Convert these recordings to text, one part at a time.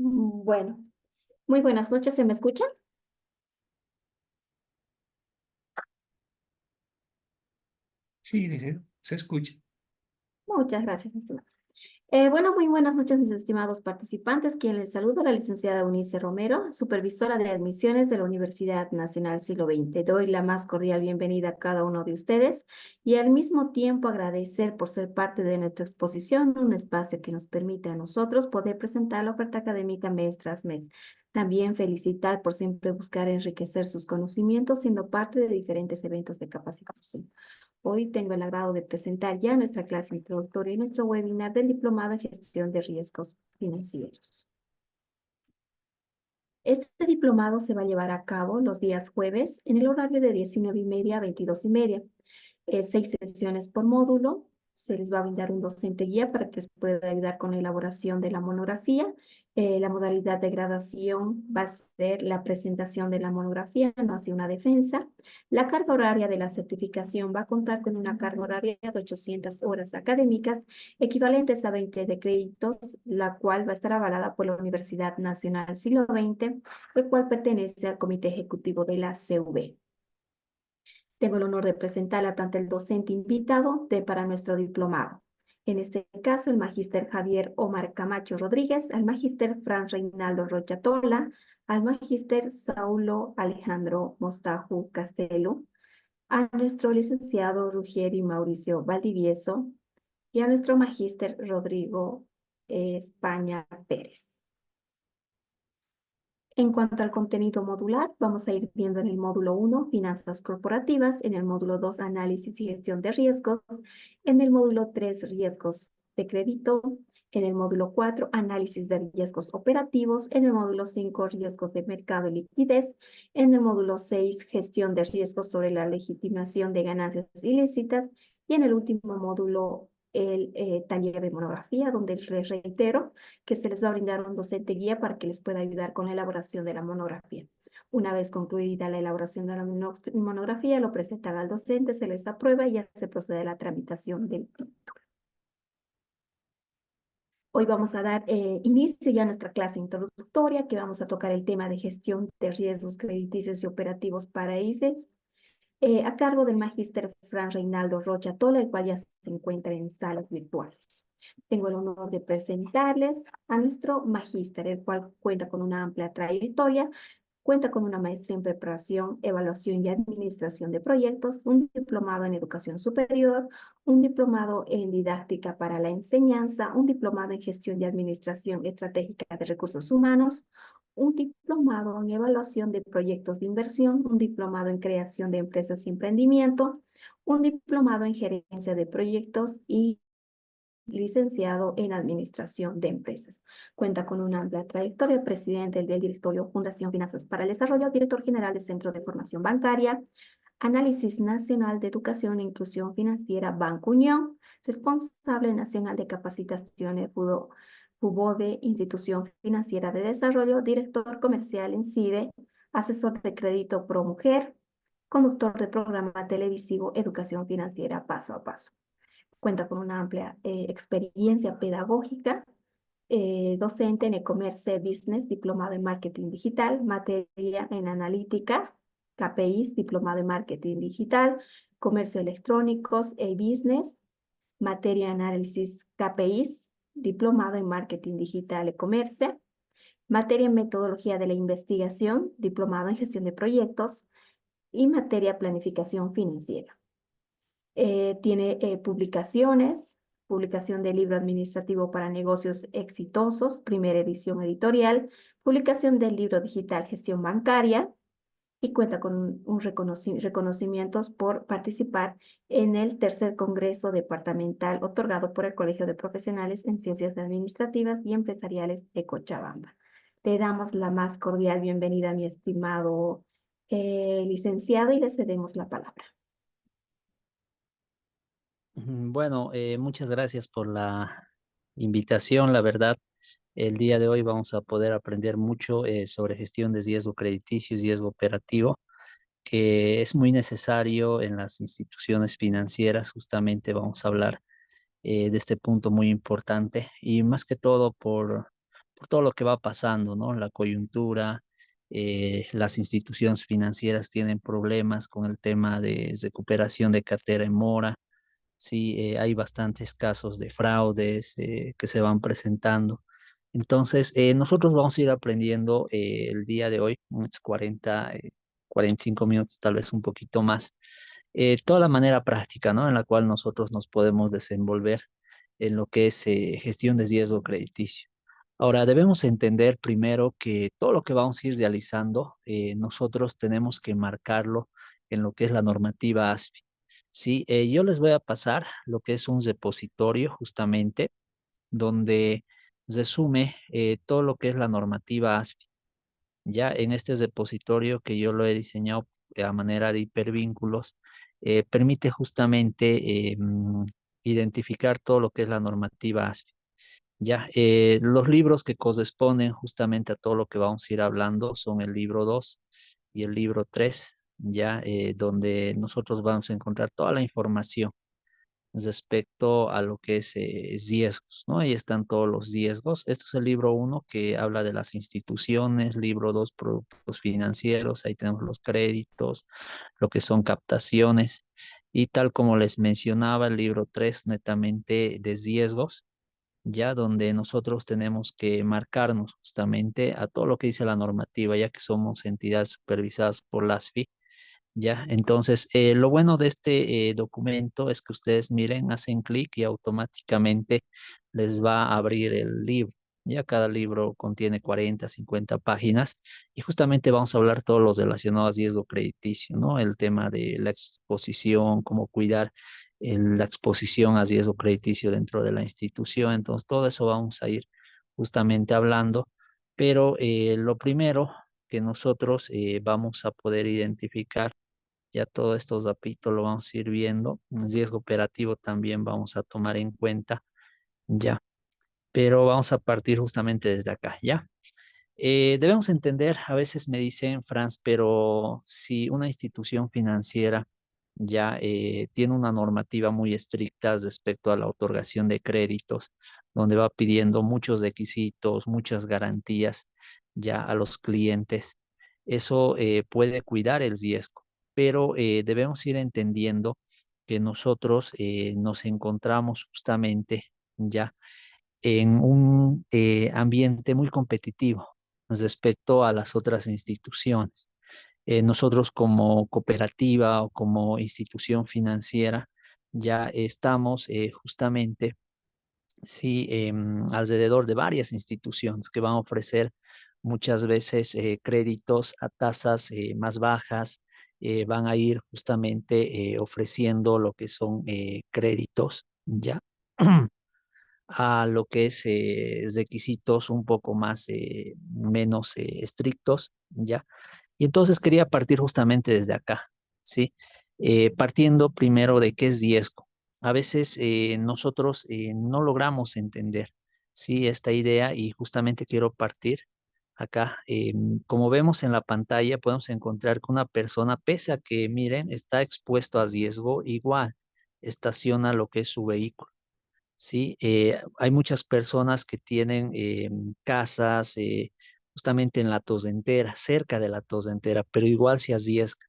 Bueno, muy buenas noches, ¿se me escucha? Sí, dice, se escucha. Muchas gracias, mi estimado. Bueno, muy buenas noches, mis estimados participantes. Quien les saluda, la licenciada Eunice Romero, supervisora de admisiones de la Universidad Nacional Siglo XX. Doy la más cordial bienvenida a cada uno de ustedes y al mismo tiempo agradecer por ser parte de nuestra exposición, un espacio que nos permite a nosotros poder presentar la oferta académica mes tras mes. También felicitar por siempre buscar enriquecer sus conocimientos siendo parte de diferentes eventos de capacitación. Hoy tengo el agrado de presentar ya nuestra clase introductoria y nuestro webinar del Diplomado en Gestión de Riesgos Financieros. Este diplomado se va a llevar a cabo los días jueves en el horario de 19:30 a 22:30. 6 sesiones por módulo. Se les va a brindar un docente guía para que les pueda ayudar con la elaboración de la monografía. La modalidad de graduación va a ser la presentación de la monografía, no así una defensa. La carga horaria de la certificación va a contar con una carga horaria de 800 horas académicas, equivalentes a 20 de créditos, la cual va a estar avalada por la Universidad Nacional Siglo XX, el cual pertenece al Comité Ejecutivo de la CV. Tengo el honor de presentar al plantel docente invitado para nuestro diplomado. En este caso, el magíster Javier Omar Camacho Rodríguez, al magíster Fran Reinaldo Rocha Tola, al magíster Saulo Alejandro Mostajo Castelo, a nuestro licenciado Ruggeri Mauricio Valdivieso y a nuestro magíster Rodrigo España Pérez. En cuanto al contenido modular, vamos a ir viendo en el módulo 1, finanzas corporativas, en el módulo 2, análisis y gestión de riesgos, en el módulo 3, riesgos de crédito, en el módulo 4, análisis de riesgos operativos, en el módulo 5, riesgos de mercado y liquidez, en el módulo 6, gestión de riesgos sobre la legitimación de ganancias ilícitas, y en el último módulo, el taller de monografía, donde les reitero que se les va a brindar un docente guía para que les pueda ayudar con la elaboración de la monografía. Una vez concluida la elaboración de la monografía, lo presentan al docente, se les aprueba y ya se procede a la tramitación del título. Hoy vamos a dar inicio ya a nuestra clase introductoria, que vamos a tocar el tema de gestión de riesgos crediticios y operativos para IFES, a cargo del magíster Fran Reinaldo Rocha Tola, el cual ya se encuentra en salas virtuales. Tengo el honor de presentarles a nuestro magíster, el cual cuenta con una amplia trayectoria, cuenta con una maestría en preparación, evaluación y administración de proyectos, un diplomado en educación superior, un diplomado en didáctica para la enseñanza, un diplomado en gestión y administración estratégica de recursos humanos, un diplomado en evaluación de proyectos de inversión, un diplomado en creación de empresas y emprendimiento, un diplomado en gerencia de proyectos y licenciado en Administración de Empresas. Cuenta con una amplia trayectoria, presidente del directorio Fundación Finanzas para el Desarrollo, director general del Centro de Formación Bancaria, Análisis Nacional de Educación e Inclusión Financiera, Banco Unión, responsable nacional de capacitaciones, FUBODE, Institución Financiera de Desarrollo, director comercial en CIDE, asesor de crédito Pro Mujer, conductor de programa televisivo Educación Financiera Paso a Paso. Cuenta con una amplia experiencia pedagógica, docente en e-commerce business, diplomado en marketing digital, materia en analítica, KPIs, diplomado en marketing digital, comercio electrónicos e-business, materia en análisis KPIs, diplomado en marketing digital e-commerce, materia en metodología de la investigación, diplomado en gestión de proyectos y materia planificación financiera. Tiene publicaciones, publicación de libro administrativo para negocios exitosos, primera edición editorial, publicación del libro digital Gestión Bancaria y cuenta con reconocimientos por participar en el tercer Congreso Departamental otorgado por el Colegio de Profesionales en Ciencias Administrativas y Empresariales de Cochabamba. Le damos la más cordial bienvenida a mi estimado licenciado y le cedemos la palabra. Bueno, muchas gracias por la invitación. La verdad, el día de hoy vamos a poder aprender mucho sobre gestión de riesgo crediticio y riesgo operativo, que es muy necesario en las instituciones financieras. Justamente vamos a hablar de este punto muy importante y más que todo por todo lo que va pasando, ¿no? La coyuntura, las instituciones financieras tienen problemas con el tema de recuperación de cartera en mora. Sí, hay bastantes casos de fraudes que se van presentando. Entonces, nosotros vamos a ir aprendiendo el día de hoy, unos 45 minutos, tal vez un poquito más, toda la manera práctica, ¿no? En la cual nosotros nos podemos desenvolver en lo que es gestión de riesgo crediticio. Ahora, debemos entender primero que todo lo que vamos a ir realizando, nosotros tenemos que marcarlo en lo que es la normativa ASFI. Sí, yo les voy a pasar lo que es un repositorio justamente donde resume todo lo que es la normativa ASFI. Ya en este repositorio que yo lo he diseñado a manera de hipervínculos, permite justamente identificar todo lo que es la normativa ASFI. Ya, los libros que corresponden justamente a todo lo que vamos a ir hablando son el libro 2 y el libro 3, ya, donde nosotros vamos a encontrar toda la información respecto a lo que es riesgos, ¿no? Ahí están todos los riesgos. Esto es el libro 1 que habla de las instituciones, libro 2 productos financieros, ahí tenemos los créditos, lo que son captaciones, y tal como les mencionaba, el libro 3 netamente de riesgos, ya donde nosotros tenemos que marcarnos justamente a todo lo que dice la normativa, ya que somos entidades supervisadas por la ASFI. Ya, entonces, lo bueno de este documento es que ustedes miren, hacen clic y automáticamente les va a abrir el libro. Ya cada libro contiene 40, 50 páginas y justamente vamos a hablar todos los relacionados a riesgo crediticio, ¿no? El tema de la exposición, cómo cuidar la exposición a riesgo crediticio dentro de la institución. Entonces, todo eso vamos a ir justamente hablando, pero lo primero que nosotros vamos a poder identificar, ya todos estos dapitos lo vamos a ir viendo. Un riesgo operativo también vamos a tomar en cuenta, ya. Pero vamos a partir justamente desde acá, ¿ya? Debemos entender, a veces me dicen, Franz, pero si una institución financiera ya tiene una normativa muy estricta respecto a la otorgación de créditos, donde va pidiendo muchos requisitos, muchas garantías ya a los clientes, eso puede cuidar el riesgo, pero debemos ir entendiendo que nosotros nos encontramos justamente ya en un ambiente muy competitivo respecto a las otras instituciones. Nosotros como cooperativa o como institución financiera ya estamos justamente, sí, alrededor de varias instituciones que van a ofrecer muchas veces créditos a tasas más bajas, van a ir justamente ofreciendo lo que son créditos, ¿ya? A lo que es requisitos un poco más, menos estrictos, ¿ya? Y entonces quería partir justamente desde acá, ¿sí? Partiendo primero de qué es riesgo. A veces nosotros no logramos entender, ¿sí? Esta idea y justamente quiero partir acá. Como vemos en la pantalla, podemos encontrar que una persona, pese a que, miren, está expuesto a riesgo, igual estaciona lo que es su vehículo. Sí, hay muchas personas que tienen casas justamente en la tosentera, cerca de la tosentera, pero igual se arriesgan.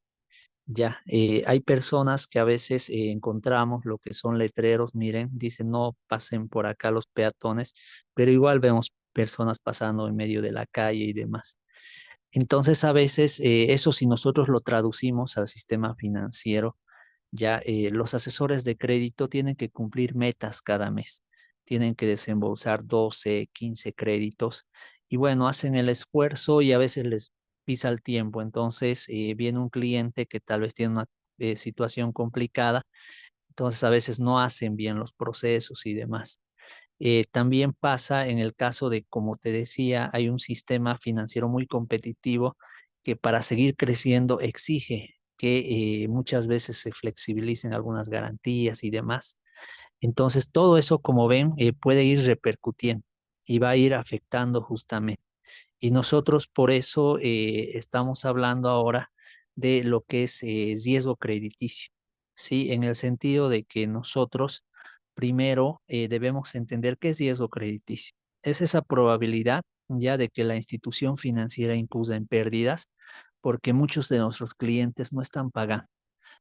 Ya, hay personas que a veces encontramos lo que son letreros, miren, dicen no pasen por acá los peatones, pero igual vemos personas pasando en medio de la calle y demás. Entonces, a veces eso si nosotros lo traducimos al sistema financiero, ya los asesores de crédito tienen que cumplir metas cada mes, tienen que desembolsar 12, 15 créditos y bueno, hacen el esfuerzo y a veces les pisa el tiempo. Entonces viene un cliente que tal vez tiene una situación complicada, entonces a veces no hacen bien los procesos y demás. También pasa en el caso de, como te decía, hay un sistema financiero muy competitivo que para seguir creciendo exige que muchas veces se flexibilicen algunas garantías y demás. Entonces, todo eso, como ven, puede ir repercutiendo y va a ir afectando justamente. Y nosotros por eso estamos hablando ahora de lo que es riesgo crediticio, ¿sí? En el sentido de que nosotros primero debemos entender qué es riesgo crediticio. Es esa probabilidad ya de que la institución financiera incurra en pérdidas porque muchos de nuestros clientes no están pagando.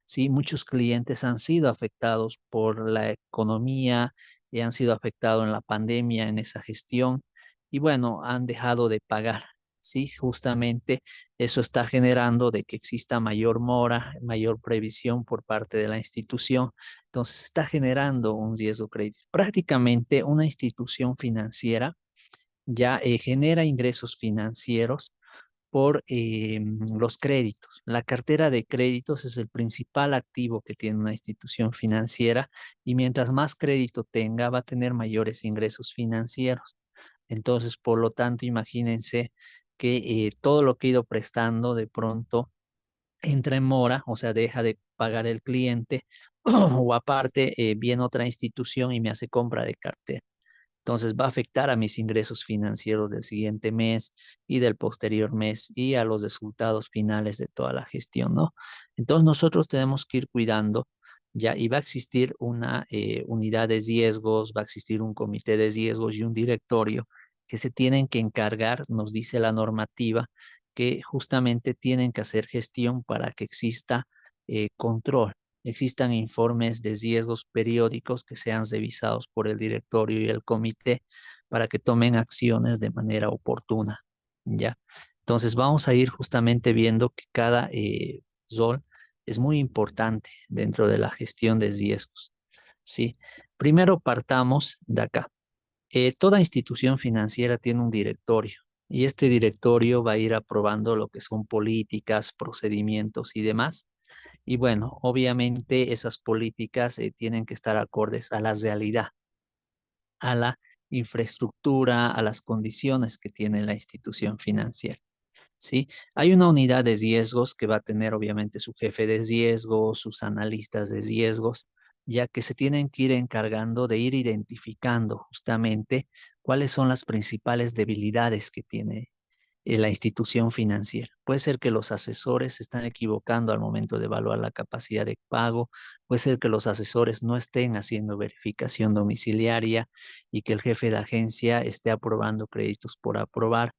Sí, muchos clientes han sido afectados por la economía y han sido afectados en la pandemia, en esa gestión, y bueno, han dejado de pagar. Sí, justamente eso está generando de que exista mayor mora, mayor previsión por parte de la institución. Entonces, está generando un riesgo crediticio. Prácticamente una institución financiera ya genera ingresos financieros por los créditos. La cartera de créditos es el principal activo que tiene una institución financiera y mientras más crédito tenga, va a tener mayores ingresos financieros. Entonces, por lo tanto, imagínense que todo lo que he ido prestando de pronto entra en mora, o sea, deja de pagar el cliente o aparte viene otra institución y me hace compra de cartera. Entonces va a afectar a mis ingresos financieros del siguiente mes y del posterior mes y a los resultados finales de toda la gestión, ¿no? Entonces nosotros tenemos que ir cuidando, ya, y va a existir una unidad de riesgos, va a existir un comité de riesgos y un directorio que se tienen que encargar, nos dice la normativa, que justamente tienen que hacer gestión para que exista control, existan informes de riesgos periódicos que sean revisados por el directorio y el comité para que tomen acciones de manera oportuna, ¿ya? Entonces vamos a ir justamente viendo que cada rol es muy importante dentro de la gestión de riesgos, ¿sí? Primero partamos de acá. Toda institución financiera tiene un directorio y este directorio va a ir aprobando lo que son políticas, procedimientos y demás. Y bueno, obviamente esas políticas tienen que estar acordes a la realidad, a la infraestructura, a las condiciones que tiene la institución financiera. ¿Sí? Hay una unidad de riesgos que va a tener obviamente su jefe de riesgos, sus analistas de riesgos, ya que se tienen que ir encargando de ir identificando justamente cuáles son las principales debilidades que tiene la institución financiera. Puede ser que los asesores se están equivocando al momento de evaluar la capacidad de pago, puede ser que los asesores no estén haciendo verificación domiciliaria y que el jefe de agencia esté aprobando créditos por aprobar.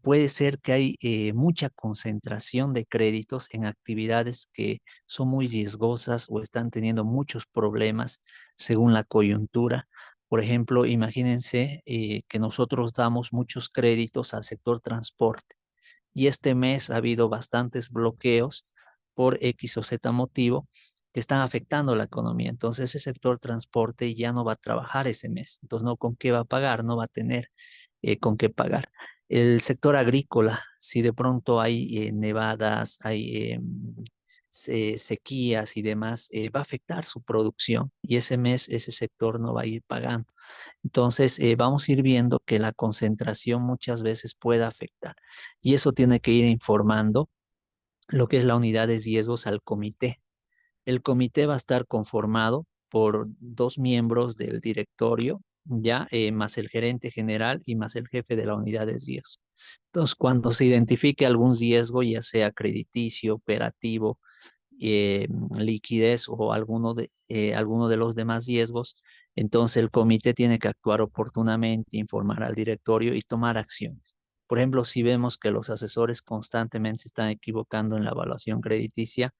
Puede ser que hay mucha concentración de créditos en actividades que son muy riesgosas o están teniendo muchos problemas según la coyuntura. Por ejemplo, imagínense que nosotros damos muchos créditos al sector transporte y este mes ha habido bastantes bloqueos por X o Z motivo que están afectando la economía. Entonces, ese sector transporte ya no va a trabajar ese mes. Entonces, ¿no con qué va a pagar? No va a tener con qué pagar. El sector agrícola, si de pronto hay nevadas, hay sequías y demás, va a afectar su producción y ese mes ese sector no va a ir pagando. Entonces, vamos a ir viendo que la concentración muchas veces puede afectar y eso tiene que ir informando lo que es la unidad de riesgos al comité. El comité va a estar conformado por 2 miembros del directorio, ya más el gerente general y más el jefe de la unidad de riesgos. Entonces, cuando se identifique algún riesgo, ya sea crediticio, operativo, eh, liquidez o alguno de los demás riesgos, entonces el comité tiene que actuar oportunamente, informar al directorio y tomar acciones. Por ejemplo, si vemos que los asesores constantemente se están equivocando en la evaluación crediticia,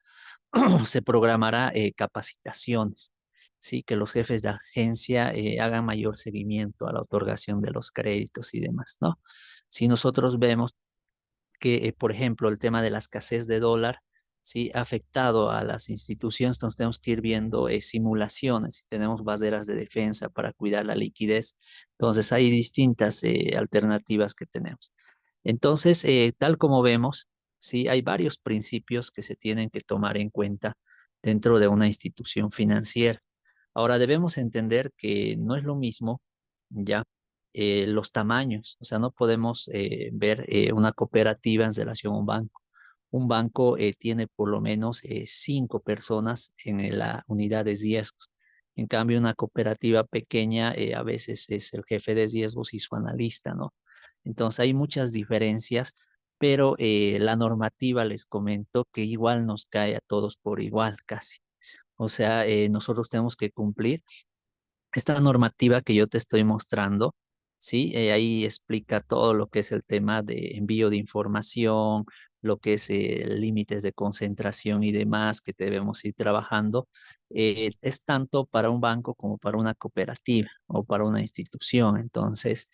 se programará capacitaciones, sí, que los jefes de agencia hagan mayor seguimiento a la otorgación de los créditos y demás, ¿no? Si nosotros vemos que, por ejemplo, el tema de la escasez de dólar, sí, ha afectado a las instituciones, entonces tenemos que ir viendo simulaciones, si tenemos barreras de defensa para cuidar la liquidez, entonces hay distintas alternativas que tenemos. Entonces, tal como vemos, sí, hay varios principios que se tienen que tomar en cuenta dentro de una institución financiera. Ahora debemos entender que no es lo mismo ya los tamaños, o sea, no podemos ver una cooperativa en relación a un banco. Un banco tiene por lo menos 5 personas en la unidad de riesgos. En cambio, una cooperativa pequeña a veces es el jefe de riesgos y su analista, ¿no? Entonces hay muchas diferencias, pero la normativa les comento que igual nos cae a todos por igual, casi. O sea, nosotros tenemos que cumplir esta normativa que yo te estoy mostrando. ¿sí? Ahí explica todo lo que es el tema de envío de información, lo que es límites de concentración y demás que debemos ir trabajando. Es tanto para un banco como para una cooperativa o para una institución. Entonces,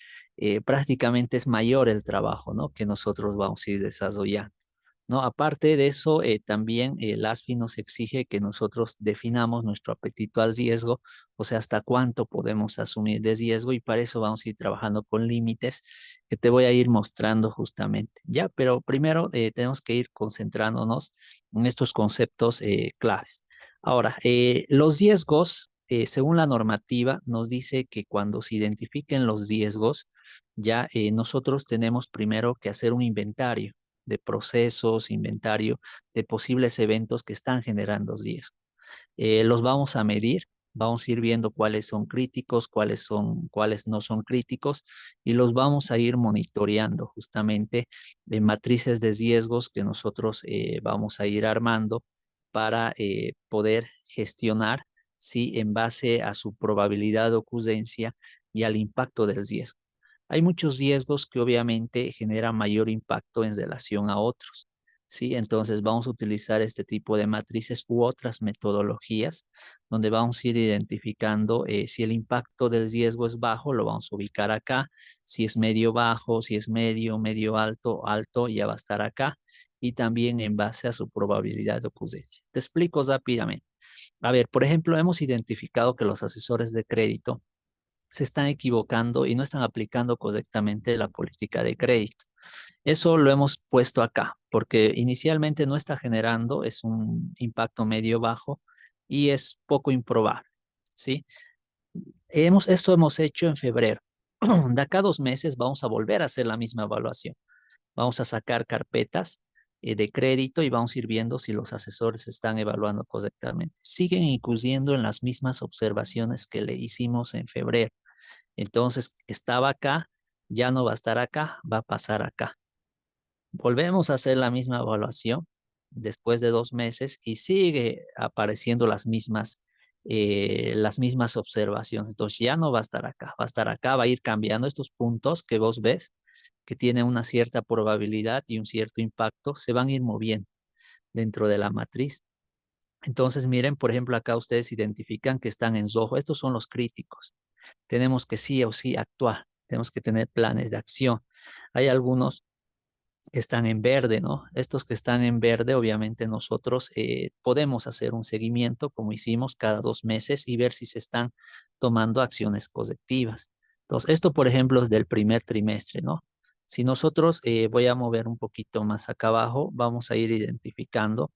prácticamente es mayor el trabajo, ¿no? Que nosotros vamos a ir desarrollando. ¿No? Aparte de eso, también el ASFI nos exige que nosotros definamos nuestro apetito al riesgo, o sea, hasta cuánto podemos asumir de riesgo y para eso vamos a ir trabajando con límites que te voy a ir mostrando justamente, ¿ya? Pero primero tenemos que ir concentrándonos en estos conceptos claves. Ahora, los riesgos, según la normativa, nos dice que cuando se identifiquen los riesgos, ya nosotros tenemos primero que hacer un inventario de procesos, inventario de posibles eventos que están generando riesgo. Los vamos a medir, vamos a ir viendo cuáles son críticos, cuáles no son críticos y los vamos a ir monitoreando justamente de matrices de riesgos que nosotros vamos a ir armando para poder gestionar, sí, en base a su probabilidad de ocurrencia y al impacto del riesgo. Hay muchos riesgos que obviamente generan mayor impacto en relación a otros. ¿Sí? Entonces vamos a utilizar este tipo de matrices u otras metodologías donde vamos a ir identificando si el impacto del riesgo es bajo, lo vamos a ubicar acá. Si es medio bajo, si es medio, medio alto, alto, ya va a estar acá. Y también en base a su probabilidad de ocurrencia. Te explico rápidamente. A ver, por ejemplo, hemos identificado que los asesores de crédito se están equivocando y no están aplicando correctamente la política de crédito. Eso lo hemos puesto acá, porque inicialmente no está generando, es un impacto medio bajo y es poco improbable, ¿sí? Esto hemos hecho en febrero. De acá a 2 meses vamos a volver a hacer la misma evaluación. Vamos a sacar carpetas de crédito y vamos a ir viendo si los asesores están evaluando correctamente. Siguen incluyendo en las mismas observaciones que le hicimos en febrero. Entonces, estaba acá, ya no va a estar acá, va a pasar acá. Volvemos a hacer la misma evaluación después de 2 meses y sigue apareciendo las mismas observaciones. Entonces ya no va a estar acá, va a estar acá, va a ir cambiando estos puntos que vos ves que tienen una cierta probabilidad y un cierto impacto, se van a ir moviendo dentro de la matriz. Entonces miren, por ejemplo, acá ustedes identifican que están en rojo. Estos son los críticos. Tenemos que sí o sí actuar, tenemos que tener planes de acción. Hay algunos que están en verde, ¿no? Estos que están en verde, obviamente nosotros podemos hacer un seguimiento como hicimos cada 2 meses y ver si se están tomando acciones correctivas. Entonces, esto, por ejemplo, es del primer trimestre, ¿no? Si nosotros, voy a mover un poquito más acá abajo, vamos a ir identificando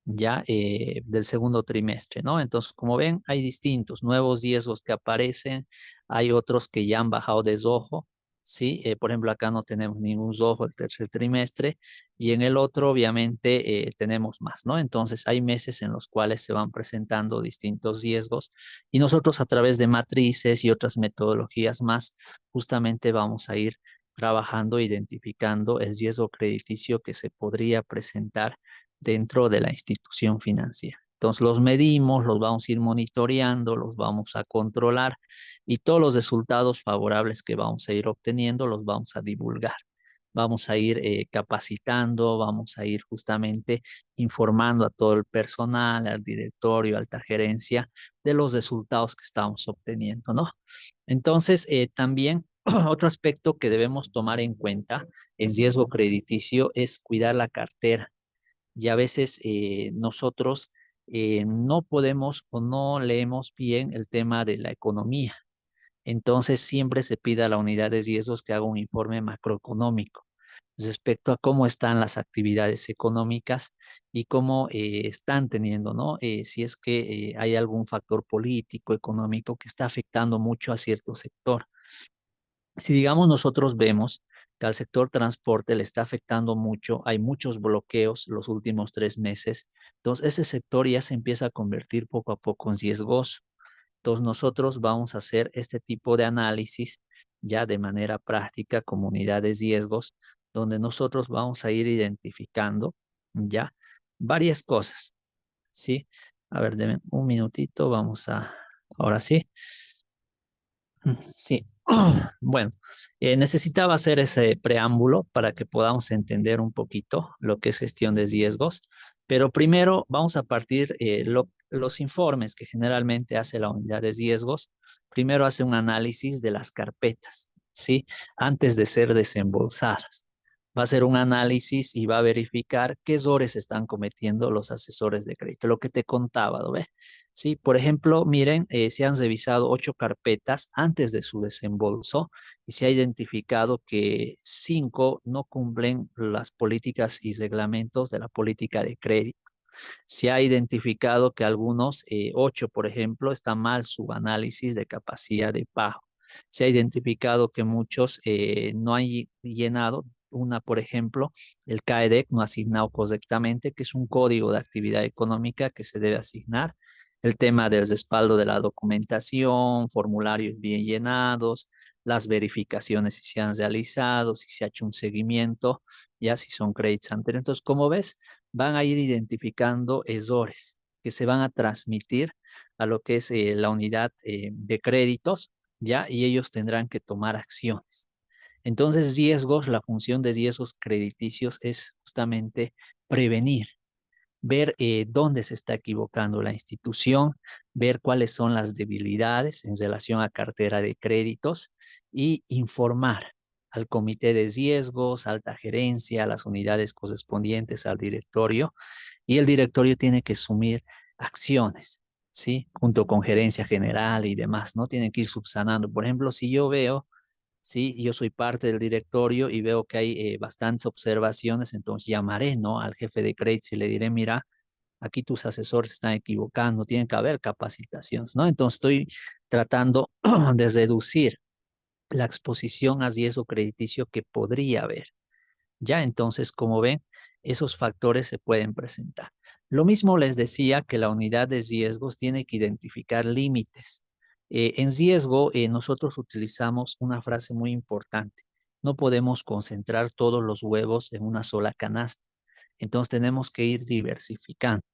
ya del segundo trimestre, ¿no? Entonces, como ven, hay distintos nuevos riesgos que aparecen, hay otros que ya han bajado de rojo, ¿sí? Por ejemplo, acá no tenemos ningún rojo el tercer trimestre y en el otro, obviamente, tenemos más, ¿no? Entonces, hay meses en los cuales se van presentando distintos riesgos y nosotros a través de matrices y otras metodologías más, justamente vamos a ir trabajando, identificando el riesgo crediticio que se podría presentar dentro de la institución financiera. Entonces los medimos, los vamos a ir monitoreando, los vamos a controlar y todos los resultados favorables que vamos a ir obteniendo los vamos a divulgar. Vamos a ir capacitando, vamos a ir justamente informando a todo el personal, al directorio, alta gerencia, de los resultados que estamos obteniendo, ¿no? Entonces, también otro aspecto que debemos tomar en cuenta en riesgo crediticio es cuidar la cartera y a veces nosotros no podemos o no leemos bien el tema de la economía. Entonces siempre se pide a la unidad de riesgos que haga un informe macroeconómico respecto a cómo están las actividades económicas y cómo están teniendo, ¿no? Si es que hay algún factor político, económico que está afectando mucho a cierto sector. Si digamos nosotros vemos que al sector transporte le está afectando mucho, hay muchos bloqueos los últimos 3 meses, entonces ese sector ya se empieza a convertir poco a poco en riesgoso. Entonces nosotros vamos a hacer este tipo de análisis ya de manera práctica, comunidades riesgos, donde nosotros vamos a ir identificando ya varias cosas, ¿sí? A ver, denme un minutito, ahora sí. Sí, Bueno, necesitaba hacer ese preámbulo para que podamos entender un poquito lo que es gestión de riesgos, pero primero vamos a partir los informes que generalmente hace la unidad de riesgos. Primero hace un análisis de las carpetas, ¿sí? Antes de ser desembolsadas. Va a hacer un análisis y va a verificar qué errores están cometiendo los asesores de crédito, lo que te contaba, ¿no ves? Sí, por ejemplo, miren, se han revisado 8 carpetas antes de su desembolso y se ha identificado que 5 no cumplen las políticas y reglamentos de la política de crédito. Se ha identificado que algunos, 8 por ejemplo, está mal su análisis de capacidad de pago. Se ha identificado que muchos no han llenado una, por ejemplo, el CAEDEC no ha asignado correctamente, que es un código de actividad económica que se debe asignar. El tema del respaldo de la documentación, formularios bien llenados, las verificaciones si se han realizado, si se ha hecho un seguimiento, ya si son créditos anteriores. Entonces, como ves, van a ir identificando errores que se van a transmitir a lo que es la unidad de créditos, ¿ya? Y ellos tendrán que tomar acciones. Entonces, riesgos, la función de riesgos crediticios es justamente prevenir, ver dónde se está equivocando la institución, ver cuáles son las debilidades en relación a cartera de créditos y informar al comité de riesgos, alta gerencia, a las unidades correspondientes al directorio, y el directorio tiene que asumir acciones, ¿sí? Junto con gerencia general y demás, ¿no? Tienen que ir subsanando. Por ejemplo, si yo veo, sí, yo soy parte del directorio y veo que hay bastantes observaciones, entonces llamaré, ¿no? Al jefe de créditos y le diré, mira, aquí tus asesores están equivocando, tienen que haber capacitaciones, ¿no? Entonces estoy tratando de reducir la exposición a riesgo crediticio que podría haber. Ya, entonces, como ven, esos factores se pueden presentar. Lo mismo les decía que la unidad de riesgos tiene que identificar límites. En riesgo, nosotros utilizamos una frase muy importante. No podemos concentrar todos los huevos en una sola canasta. Entonces, tenemos que ir diversificando.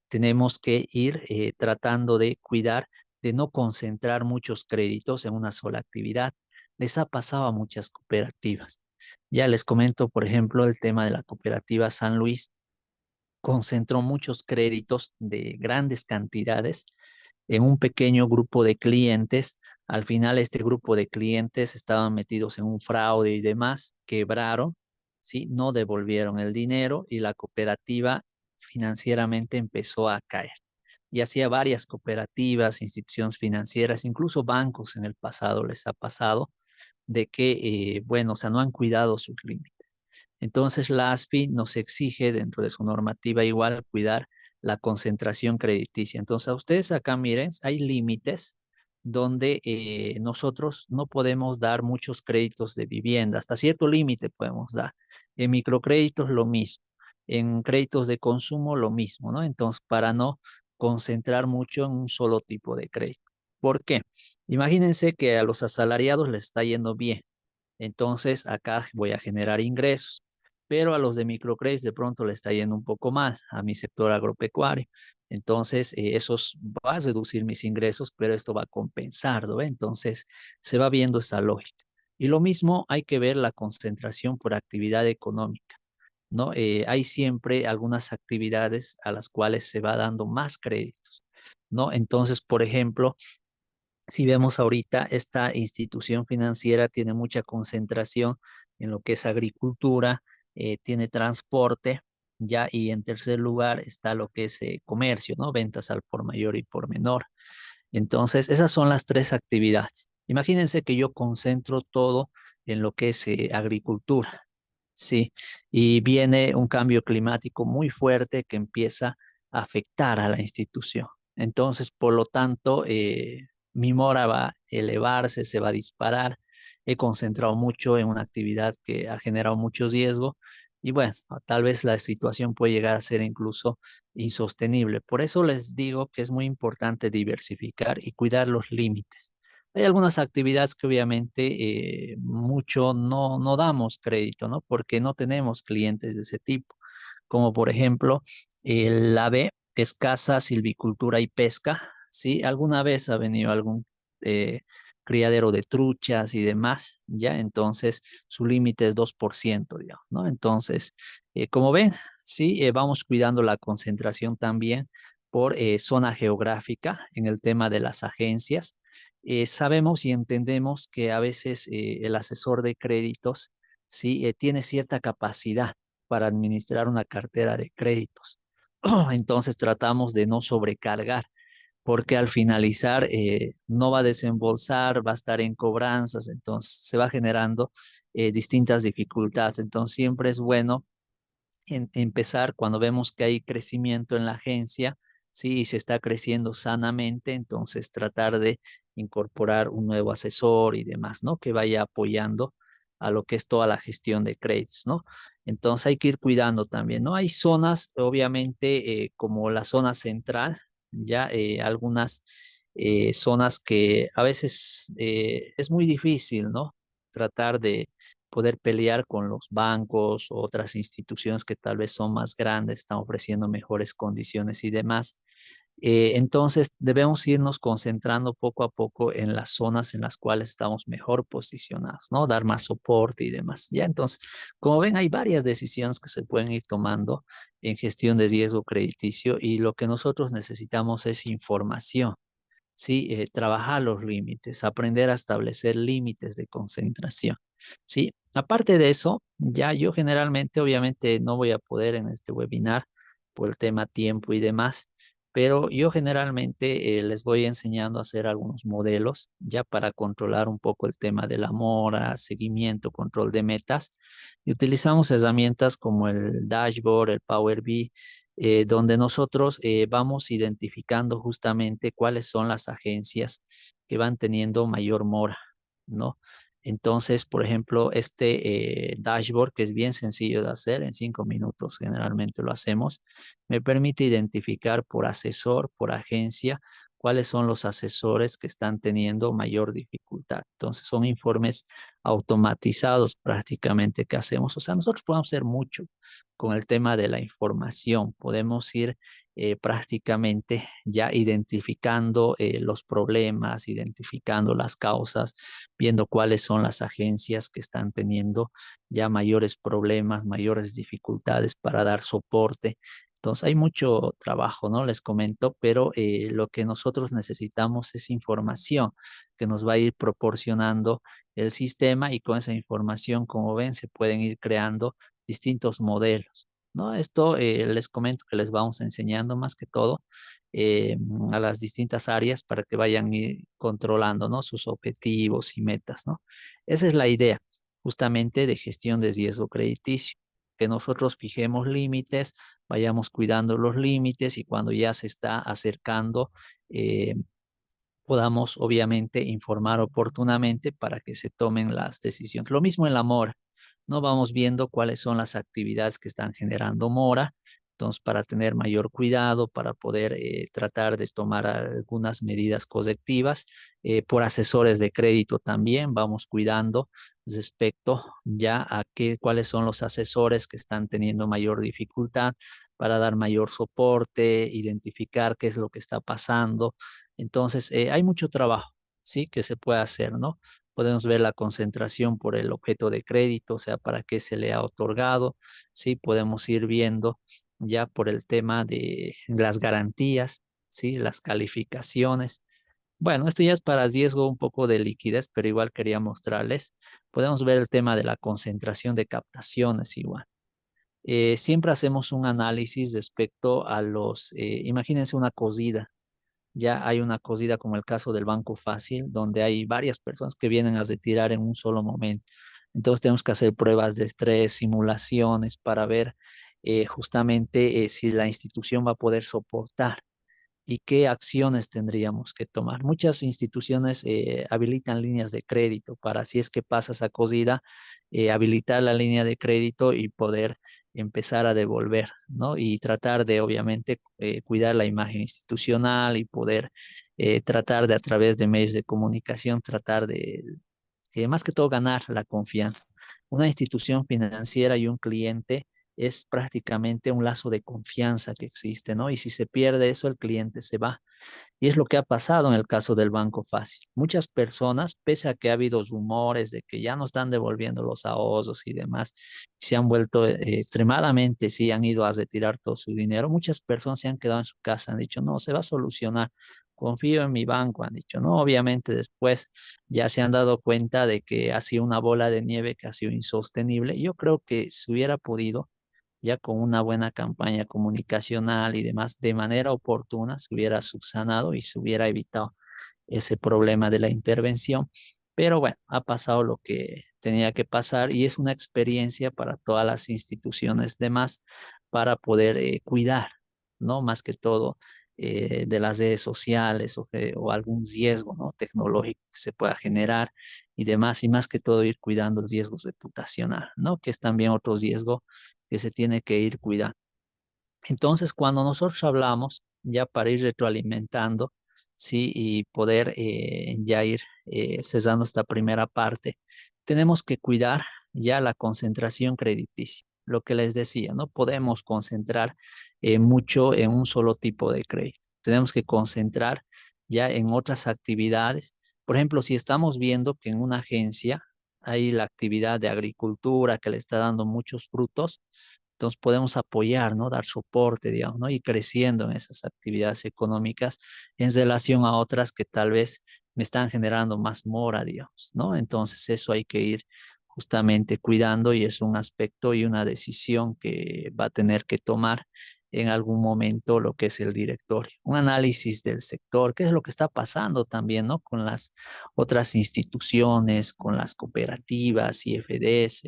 Tenemos que ir tratando de cuidar de no concentrar muchos créditos en una sola actividad. Les ha pasado a muchas cooperativas. Ya les comento, por ejemplo, el tema de la cooperativa San Luis. Concentró muchos créditos de grandes cantidades en un pequeño grupo de clientes. Al final, este grupo de clientes estaban metidos en un fraude y demás, quebraron, ¿sí? No devolvieron el dinero y la cooperativa financieramente empezó a caer. Y hacía varias cooperativas, instituciones financieras, incluso bancos en el pasado les ha pasado de que, bueno, o sea, no han cuidado sus límites. Entonces, la ASFI nos exige dentro de su normativa igual cuidar la concentración crediticia. Entonces, a ustedes acá miren, hay límites donde nosotros no podemos dar muchos créditos de vivienda. Hasta cierto límite podemos dar. En microcréditos lo mismo. En créditos de consumo lo mismo, ¿no? Entonces, para no concentrar mucho en un solo tipo de crédito. ¿Por qué? Imagínense que a los asalariados les está yendo bien. Entonces, acá voy a generar ingresos, pero a los de microcréditos de pronto le está yendo un poco mal, a mi sector agropecuario. Entonces, eso va a reducir mis ingresos, pero esto va a compensar, ¿no? Entonces, se va viendo esa lógica. Y lo mismo hay que ver la concentración por actividad económica, ¿no? Hay siempre algunas actividades a las cuales se va dando más créditos, ¿no? Entonces, por ejemplo, si vemos ahorita, esta institución financiera tiene mucha concentración en lo que es agricultura, tiene transporte, ya, y en tercer lugar está lo que es comercio, ¿no? Ventas al por mayor y por menor. Entonces, esas son las 3 actividades. Imagínense que yo concentro todo en lo que es agricultura, ¿sí? Y viene un cambio climático muy fuerte que empieza a afectar a la institución. Entonces, por lo tanto, mi mora va a elevarse, se va a disparar. He concentrado mucho en una actividad que ha generado mucho riesgo y bueno, tal vez la situación puede llegar a ser incluso insostenible. Por eso les digo que es muy importante diversificar y cuidar los límites. Hay algunas actividades que obviamente mucho no damos crédito, ¿no? Porque no tenemos clientes de ese tipo, como por ejemplo el AVE, que es caza, silvicultura y pesca, ¿sí? ¿Alguna vez ha venido algún criadero de truchas y demás, ¿ya? Entonces, su límite es 2%, digamos, ¿no? Entonces, como ven, sí, vamos cuidando la concentración también por zona geográfica en el tema de las agencias. Sabemos y entendemos que a veces el asesor de créditos, sí, tiene cierta capacidad para administrar una cartera de créditos. Entonces, tratamos de no sobrecargar porque al finalizar no va a desembolsar, va a estar en cobranzas, entonces se va generando distintas dificultades. Entonces siempre es bueno empezar cuando vemos que hay crecimiento en la agencia, sí, y se está creciendo sanamente, entonces tratar de incorporar un nuevo asesor y demás, ¿no? Que vaya apoyando a lo que es toda la gestión de créditos, ¿no? Entonces hay que ir cuidando también, ¿no? Hay zonas, obviamente, como la zona central, ya algunas zonas que a veces es muy difícil, ¿no? Tratar de poder pelear con los bancos o otras instituciones que tal vez son más grandes, están ofreciendo mejores condiciones y demás. Entonces, debemos irnos concentrando poco a poco en las zonas en las cuales estamos mejor posicionados, ¿no? Dar más soporte y demás. Ya, entonces, como ven, hay varias decisiones que se pueden ir tomando en gestión de riesgo crediticio y lo que nosotros necesitamos es información. Sí, trabajar los límites, aprender a establecer límites de concentración. Sí, aparte de eso, ya yo generalmente, obviamente, no voy a poder en este webinar por el tema tiempo y demás, pero yo generalmente les voy enseñando a hacer algunos modelos ya para controlar un poco el tema de la mora, seguimiento, control de metas. Y utilizamos herramientas como el dashboard, el Power BI, donde nosotros vamos identificando justamente cuáles son las agencias que van teniendo mayor mora, ¿no? Entonces, por ejemplo, este dashboard, que es bien sencillo de hacer, en 5 minutos generalmente lo hacemos, me permite identificar por asesor, por agencia, cuáles son los asesores que están teniendo mayor dificultad. Entonces, son informes automatizados prácticamente que hacemos. O sea, nosotros podemos hacer mucho con el tema de la información. Podemos ir prácticamente ya identificando los problemas, identificando las causas, viendo cuáles son las agencias que están teniendo ya mayores problemas, mayores dificultades para dar soporte. Entonces hay mucho trabajo, ¿no? Les comento, pero lo que nosotros necesitamos es información que nos va a ir proporcionando el sistema y con esa información, como ven, se pueden ir creando distintos modelos, ¿no? Esto les comento que les vamos enseñando más que todo eh, a las distintas áreas para que vayan ir controlando, ¿no? Sus objetivos y metas, ¿no? Esa es la idea justamente de gestión de riesgo crediticio, que nosotros fijemos límites, vayamos cuidando los límites y cuando ya se está acercando, podamos obviamente informar oportunamente para que se tomen las decisiones. Lo mismo en la mora, ¿no? Vamos viendo cuáles son las actividades que están generando mora, entonces para tener mayor cuidado, para poder tratar de tomar algunas medidas correctivas. Por asesores de crédito también vamos cuidando respecto ya a cuáles son los asesores que están teniendo mayor dificultad para dar mayor soporte, identificar qué es lo que está pasando. Entonces, hay mucho trabajo, ¿sí? Que se puede hacer, ¿no? Podemos ver la concentración por el objeto de crédito, o sea, para qué se le ha otorgado, ¿sí? Podemos ir viendo ya por el tema de las garantías, ¿sí? Las calificaciones. Bueno, esto ya es para riesgo un poco de liquidez, pero igual quería mostrarles. Podemos ver el tema de la concentración de captaciones igual. Siempre hacemos un análisis respecto a imagínense una cosida, ya hay una cosida como el caso del Banco Fácil, donde hay varias personas que vienen a retirar en un solo momento. Entonces tenemos que hacer pruebas de estrés, simulaciones para ver justamente si la institución va a poder soportar y qué acciones tendríamos que tomar. Muchas instituciones habilitan líneas de crédito para, si es que pasa esa cosida, habilitar la línea de crédito y poder empezar a devolver, ¿no? Y tratar de, obviamente, cuidar la imagen institucional y poder tratar de, a través de medios de comunicación, tratar de, más que todo, ganar la confianza. Una institución financiera y un cliente es prácticamente un lazo de confianza que existe, ¿no? Y si se pierde eso, el cliente se va. Y es lo que ha pasado en el caso del Banco Fácil. Muchas personas, pese a que ha habido rumores de que ya no están devolviendo los ahorros y demás, se han vuelto extremadamente, sí, han ido a retirar todo su dinero. Muchas personas se han quedado en su casa, han dicho, no, se va a solucionar. Confío en mi banco, han dicho, no, obviamente después ya se han dado cuenta de que ha sido una bola de nieve que ha sido insostenible. Yo creo que si hubiera podido, ya con una buena campaña comunicacional y demás, de manera oportuna, se hubiera subsanado y se hubiera evitado ese problema de la intervención. Pero bueno, ha pasado lo que tenía que pasar y es una experiencia para todas las instituciones demás para poder cuidar, ¿no? Más que todo de las redes sociales o algún riesgo, ¿no? Tecnológico que se pueda generar y demás, y más que todo ir cuidando el riesgo reputacional, ¿no? Que es también otro riesgo que se tiene que ir cuidando. Entonces, cuando nosotros hablamos, ya para ir retroalimentando, sí, y poder ya ir cesando esta primera parte, tenemos que cuidar ya la concentración crediticia. Lo que les decía, no podemos concentrar mucho en un solo tipo de crédito. Tenemos que concentrar ya en otras actividades. Por ejemplo, si estamos viendo que en una agencia hay la actividad de agricultura que le está dando muchos frutos, entonces podemos apoyar, ¿no? Dar soporte, digamos, ¿no? Y creciendo en esas actividades económicas en relación a otras que tal vez me están generando más mora, digamos, ¿no? Entonces eso hay que ir justamente cuidando y es un aspecto y una decisión que va a tener que tomar en algún momento lo que es el directorio. Un análisis del sector, qué es lo que está pasando también, ¿no? Con las otras instituciones, con las cooperativas, IFDs,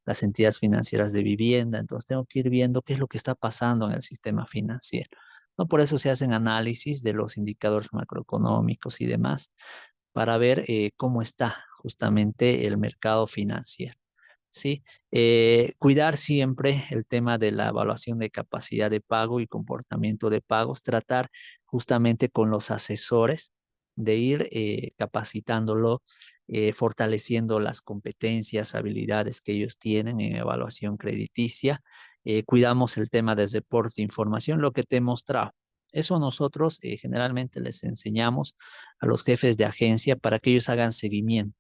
las entidades financieras de vivienda. Entonces tengo que ir viendo qué es lo que está pasando en el sistema financiero. ¿No? Por eso se hacen análisis de los indicadores macroeconómicos y demás para ver cómo está justamente el mercado financiero. ¿Sí? Cuidar siempre el tema de la evaluación de capacidad de pago y comportamiento de pagos, tratar justamente con los asesores de ir capacitándolo, fortaleciendo las competencias, habilidades que ellos tienen en evaluación crediticia. Cuidamos el tema de reportes de información, lo que te he mostrado. Eso nosotros generalmente les enseñamos a los jefes de agencia para que ellos hagan seguimiento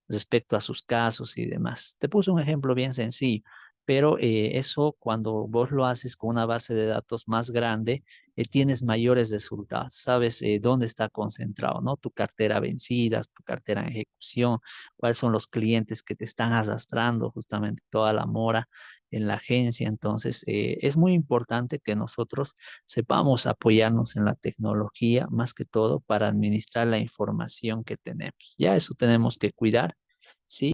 respecto a sus casos y demás. Te puse un ejemplo bien sencillo, pero eso cuando vos lo haces con una base de datos más grande, tienes mayores resultados, sabes dónde está concentrado, ¿no? Tu cartera vencida, tu cartera en ejecución, cuáles son los clientes que te están arrastrando justamente toda la mora en la agencia. Entonces, es muy importante que nosotros sepamos apoyarnos en la tecnología, más que todo para administrar la información que tenemos. Ya eso tenemos que cuidar, ¿sí?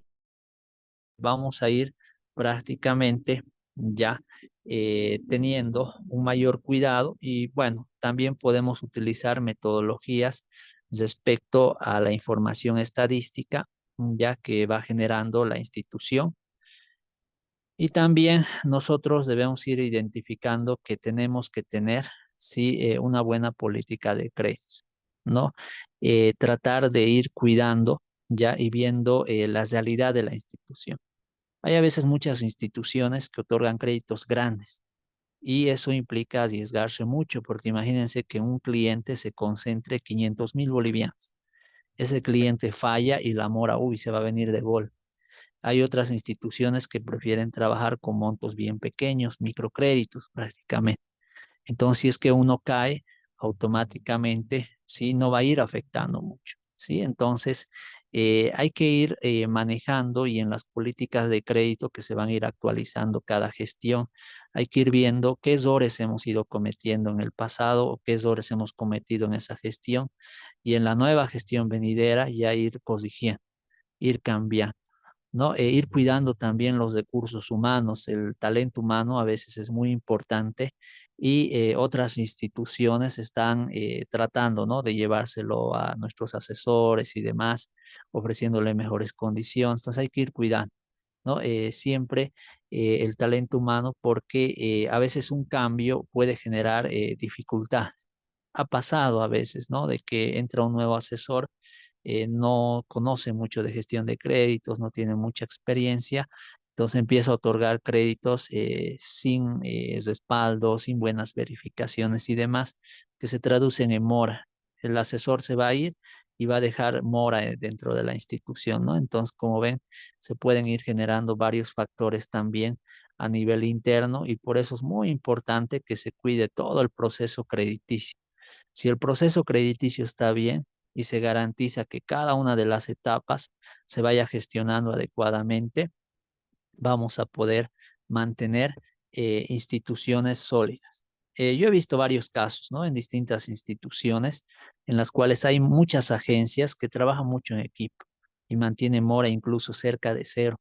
Vamos a ir prácticamente ya teniendo un mayor cuidado y bueno, también podemos utilizar metodologías respecto a la información estadística, ya que va generando la institución. Y también nosotros debemos ir identificando que tenemos que tener, sí, una buena política de créditos, ¿no? Tratar de ir cuidando ya y viendo la realidad de la institución. Hay a veces muchas instituciones que otorgan créditos grandes y eso implica arriesgarse mucho porque imagínense que un cliente se concentre 500.000 bolivianos. Ese cliente falla y la mora, uy, se va a venir de gol. Hay otras instituciones que prefieren trabajar con montos bien pequeños, microcréditos prácticamente. Entonces, si es que uno cae, automáticamente, sí, no va a ir afectando mucho, ¿sí? Entonces, hay que ir manejando y en las políticas de crédito que se van a ir actualizando cada gestión, hay que ir viendo qué errores hemos ido cometiendo en el pasado o qué errores hemos cometido en esa gestión y en la nueva gestión venidera ya ir corrigiendo, ir cambiando. ¿No? Ir cuidando también los recursos humanos, el talento humano a veces es muy importante y otras instituciones están tratando, ¿no? De llevárselo a nuestros asesores y demás, ofreciéndole mejores condiciones. Entonces hay que ir cuidando, ¿no? Siempre el talento humano porque a veces un cambio puede generar dificultades. Ha pasado a veces, ¿no? De que entra un nuevo asesor, no conoce mucho de gestión de créditos, no tiene mucha experiencia, entonces empieza a otorgar créditos sin respaldo, sin buenas verificaciones y demás, que se traducen en mora. el asesor se va a ir y va a dejar mora dentro de la institución, ¿no? Entonces, como ven, se pueden ir generando varios factores también a nivel interno y por eso es muy importante que se cuide todo el proceso crediticio. Si el proceso crediticio está bien y se garantiza que cada una de las etapas se vaya gestionando adecuadamente, vamos a poder mantener instituciones sólidas. Yo he visto varios casos, ¿no? En distintas instituciones en las cuales hay muchas agencias que trabajan mucho en equipo y mantienen mora incluso cerca de cero,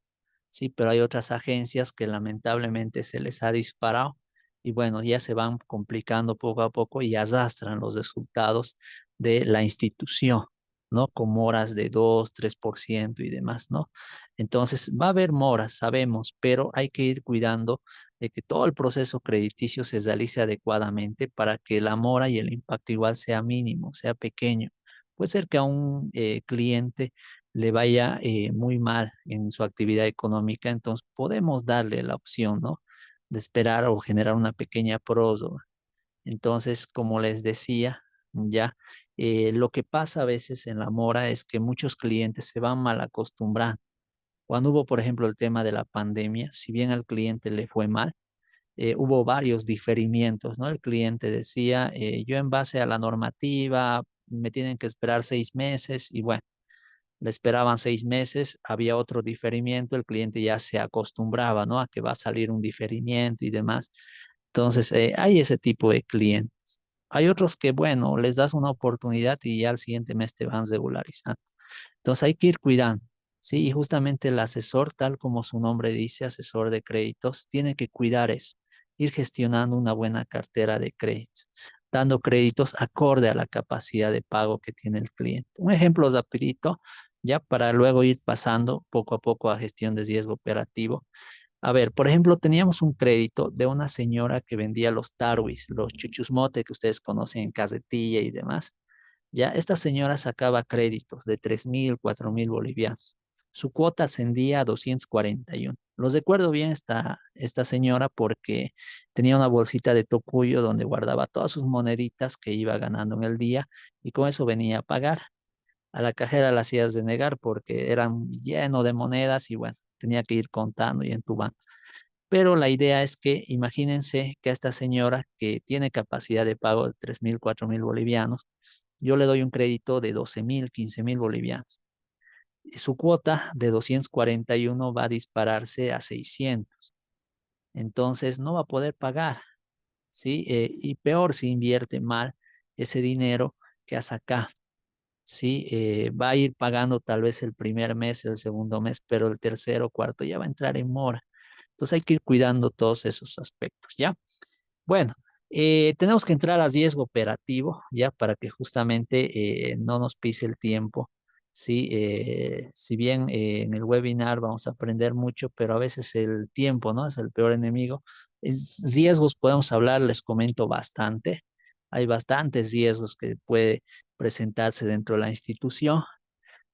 ¿sí? Pero hay otras agencias que lamentablemente se les ha disparado y bueno, ya se van complicando poco a poco y arrastran los resultados de la institución, ¿no? Con moras de 2, 3% y demás, ¿no? Entonces, va a haber moras, sabemos, pero hay que ir cuidando de que todo el proceso crediticio se realice adecuadamente para que la mora y el impacto igual sea mínimo, sea pequeño. Puede ser que a un cliente le vaya muy mal en su actividad económica, entonces podemos darle la opción, ¿no? De esperar o generar una pequeña prórroga. Entonces, como les decía, ya lo que pasa a veces en la mora es que muchos clientes se van mal acostumbrando. Cuando hubo, por ejemplo, el tema de la pandemia, si bien al cliente le fue mal, hubo varios diferimientos, ¿no? El cliente decía, yo en base a la normativa me tienen que esperar 6 meses y bueno, le esperaban 6 meses, había otro diferimiento, el cliente ya se acostumbraba, ¿no? A que va a salir un diferimiento y demás. Entonces, hay ese tipo de clientes. Hay otros que, bueno, les das una oportunidad y ya al siguiente mes te van regularizando. Entonces hay que ir cuidando, ¿sí? Y justamente el asesor, tal como su nombre dice, asesor de créditos, tiene que cuidar eso, ir gestionando una buena cartera de créditos, dando créditos acorde a la capacidad de pago que tiene el cliente. Un ejemplo rapidito, ya para luego ir pasando poco a poco a gestión de riesgo operativo. A ver, por ejemplo, teníamos un crédito de una señora que vendía los tarwis, los chuchusmote que ustedes conocen en carretilla y demás. Ya esta señora sacaba créditos de 3.000, 4.000 bolivianos. Su cuota ascendía a 241. Los recuerdo bien esta señora porque tenía una bolsita de tocuyo donde guardaba todas sus moneditas que iba ganando en el día y con eso venía a pagar. A la cajera la hacías de negar porque eran lleno de monedas y bueno, tenía que ir contando y entubando. Pero la idea es que imagínense que a esta señora que tiene capacidad de pago de 3.000, 4.000 bolivianos, yo le doy un crédito de 12.000, 15.000 bolivianos. Y su cuota de 241 va a dispararse a 600. Entonces no va a poder pagar, ¿sí? Y peor si invierte mal ese dinero que ha sacado, ¿sí? Va a ir pagando tal vez el primer mes, el segundo mes, pero el tercero, cuarto ya va a entrar en mora. Entonces hay que ir cuidando todos esos aspectos, ¿ya? Bueno, tenemos que entrar a riesgo operativo, ya, para que justamente no nos pise el tiempo. Sí, si bien en el webinar vamos a aprender mucho, pero a veces el tiempo, ¿no? Es el peor enemigo. Riesgos podemos hablar, les comento bastante. Hay bastantes riesgos que puede presentarse dentro de la institución,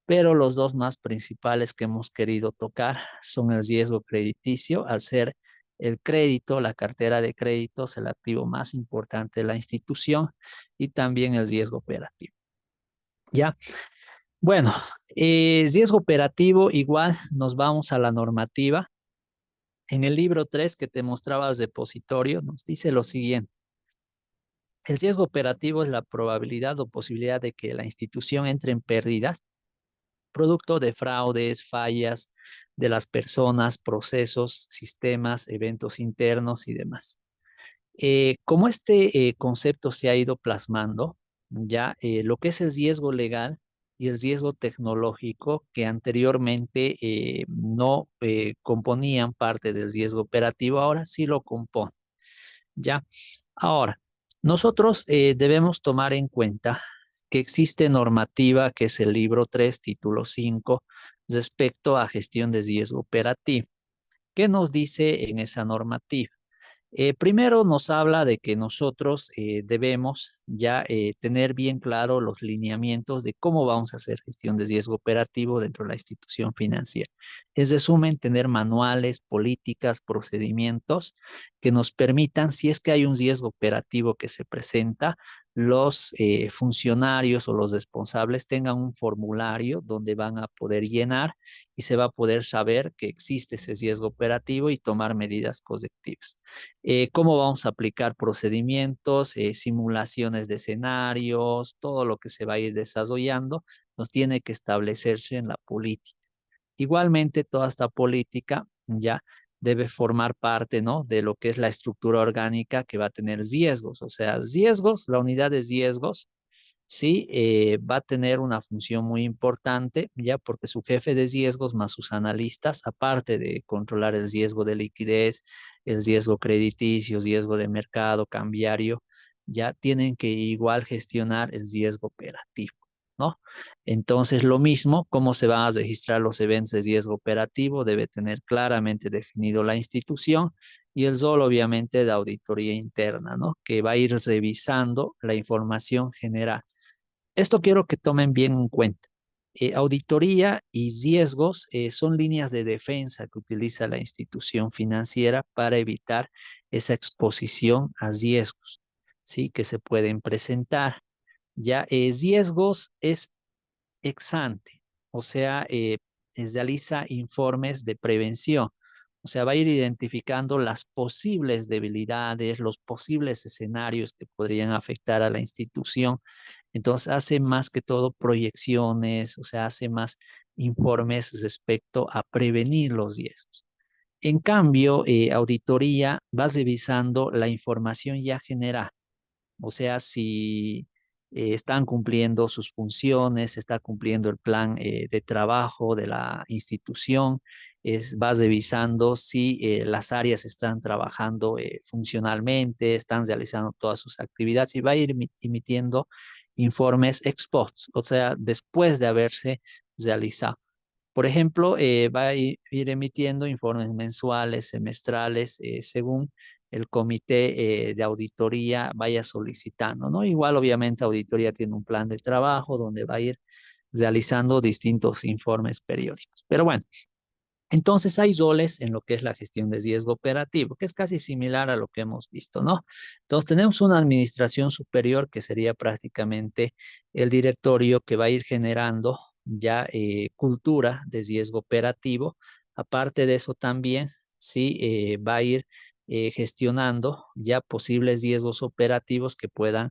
pero los dos más principales que hemos querido tocar son el riesgo crediticio, al ser el crédito, la cartera de créditos, el activo más importante de la institución, y también el riesgo operativo. ¿Ya? Bueno, riesgo operativo igual nos vamos a la normativa. En el libro 3 que te mostraba el depositorio nos dice lo siguiente. El riesgo operativo es la probabilidad o posibilidad de que la institución entre en pérdidas producto de fraudes, fallas de las personas, procesos, sistemas, eventos internos y demás. Como este concepto se ha ido plasmando, ya lo que es el riesgo legal y el riesgo tecnológico que anteriormente no componían parte del riesgo operativo, ahora sí lo componen. Ya, ahora, nosotros debemos tomar en cuenta que existe normativa, que es el libro 3, título 5, respecto a gestión de riesgo operativo. ¿Qué nos dice en esa normativa? Primero nos habla de que nosotros debemos ya tener bien claro los lineamientos de cómo vamos a hacer gestión de riesgo operativo dentro de la institución financiera. Es resumen, tener manuales, políticas, procedimientos que nos permitan, si es que hay un riesgo operativo que se presenta, los funcionarios o los responsables tengan un formulario donde van a poder llenar y se va a poder saber que existe ese riesgo operativo y tomar medidas correctivas. ¿Cómo vamos a aplicar procedimientos, simulaciones de escenarios, todo lo que se va a ir desarrollando, nos tiene que establecerse en la política. Igualmente, toda esta política ya debe formar parte, ¿no?, de lo que es la estructura orgánica que va a tener riesgos. O sea, riesgos, la unidad de riesgos, sí, va a tener una función muy importante, ya porque su jefe de riesgos más sus analistas, aparte de controlar el riesgo de liquidez, el riesgo crediticio, riesgo de mercado, cambiario, ya tienen que igual gestionar el riesgo operativo, ¿no? Entonces, lo mismo, cómo se van a registrar los eventos de riesgo operativo, debe tener claramente definido la institución y el rol, obviamente, de auditoría interna, ¿no?, que va a ir revisando la información general. Esto quiero que tomen bien en cuenta. Auditoría y riesgos son líneas de defensa que utiliza la institución financiera para evitar esa exposición a riesgos, ¿sí?, que se pueden presentar. Ya, riesgos es ex ante, o sea, realiza informes de prevención. O sea, va a ir identificando las posibles debilidades, los posibles escenarios que podrían afectar a la institución. Entonces, hace más que todo proyecciones, o sea, hace más informes respecto a prevenir los riesgos. En cambio, auditoría va revisando la información ya generada. O sea, si están cumpliendo sus funciones, está cumpliendo el plan de trabajo de la institución, va revisando si las áreas están trabajando funcionalmente, están realizando todas sus actividades y va a ir emitiendo informes ex post, o sea, después de haberse realizado. Por ejemplo, va a ir emitiendo informes mensuales, semestrales, según el comité de auditoría vaya solicitando, ¿no? Igual, obviamente, auditoría tiene un plan de trabajo donde va a ir realizando distintos informes periódicos. Pero bueno, entonces hay roles en lo que es la gestión de riesgo operativo, que es casi similar a lo que hemos visto, ¿no? Entonces tenemos una administración superior que sería prácticamente el directorio que va a ir generando ya cultura de riesgo operativo. Aparte de eso también, sí, va a ir gestionando ya posibles riesgos operativos que puedan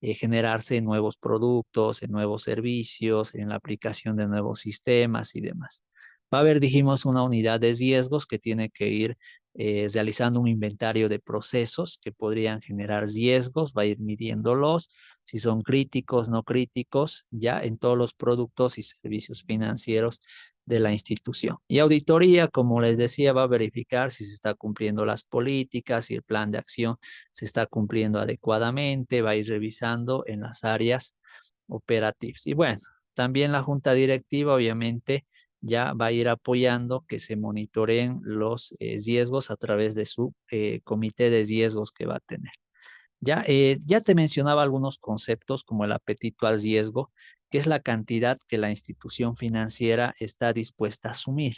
generarse en nuevos productos, en nuevos servicios, en la aplicación de nuevos sistemas y demás. Va a haber, dijimos, una unidad de riesgos que tiene que ir realizando un inventario de procesos que podrían generar riesgos, va a ir midiéndolos, si son críticos, no críticos, ya en todos los productos y servicios financieros de la institución. Y auditoría, como les decía, va a verificar si se está cumpliendo las políticas, si el plan de acción se está cumpliendo adecuadamente, va a ir revisando en las áreas operativas. Y bueno, también la junta directiva, obviamente, ya va a ir apoyando que se monitoreen los riesgos a través de su comité de riesgos que va a tener. Ya te mencionaba algunos conceptos como el apetito al riesgo, que es la cantidad que la institución financiera está dispuesta a asumir.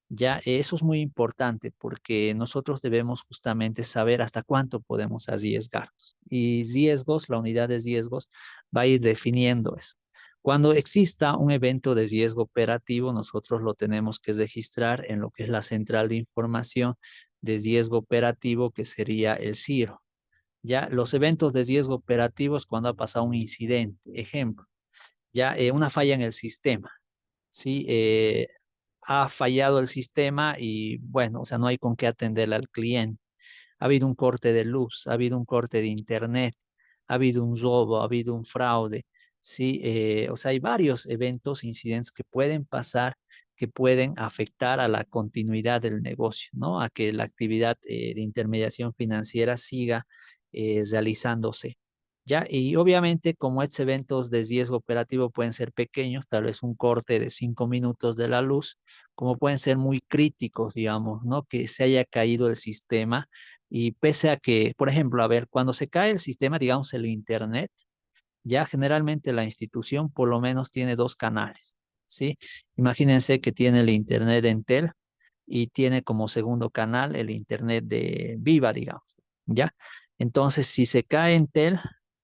Ya eso es muy importante porque nosotros debemos justamente saber hasta cuánto podemos arriesgar. Y riesgos, la unidad de riesgos va a ir definiendo eso. Cuando exista un evento de riesgo operativo, nosotros lo tenemos que registrar en lo que es la central de información de riesgo operativo, que sería el CIRO. Ya los eventos de riesgo operativos cuando ha pasado un incidente, ejemplo, ya una falla en el sistema, ¿sí? Ha fallado el sistema y bueno, o sea, no hay con qué atenderle al cliente. Ha habido un corte de luz, ha habido un corte de internet, ha habido un robo, ha habido un fraude, ¿sí? O sea, hay varios eventos, incidentes que pueden pasar, que pueden afectar a la continuidad del negocio, ¿no? A que la actividad de intermediación financiera siga realizándose. ¿Ya? Y obviamente, como estos eventos de riesgo operativo pueden ser pequeños, tal vez un corte de 5 minutos de la luz, como pueden ser muy críticos, digamos, ¿no? Que se haya caído el sistema y pese a que, por ejemplo, a ver, cuando se cae el sistema, digamos, el internet, ya generalmente la institución por lo menos tiene dos canales, ¿sí? Imagínense que tiene el internet de Entel y tiene como segundo canal el internet de Viva, digamos, ¿ya? Entonces, si se cae Entel,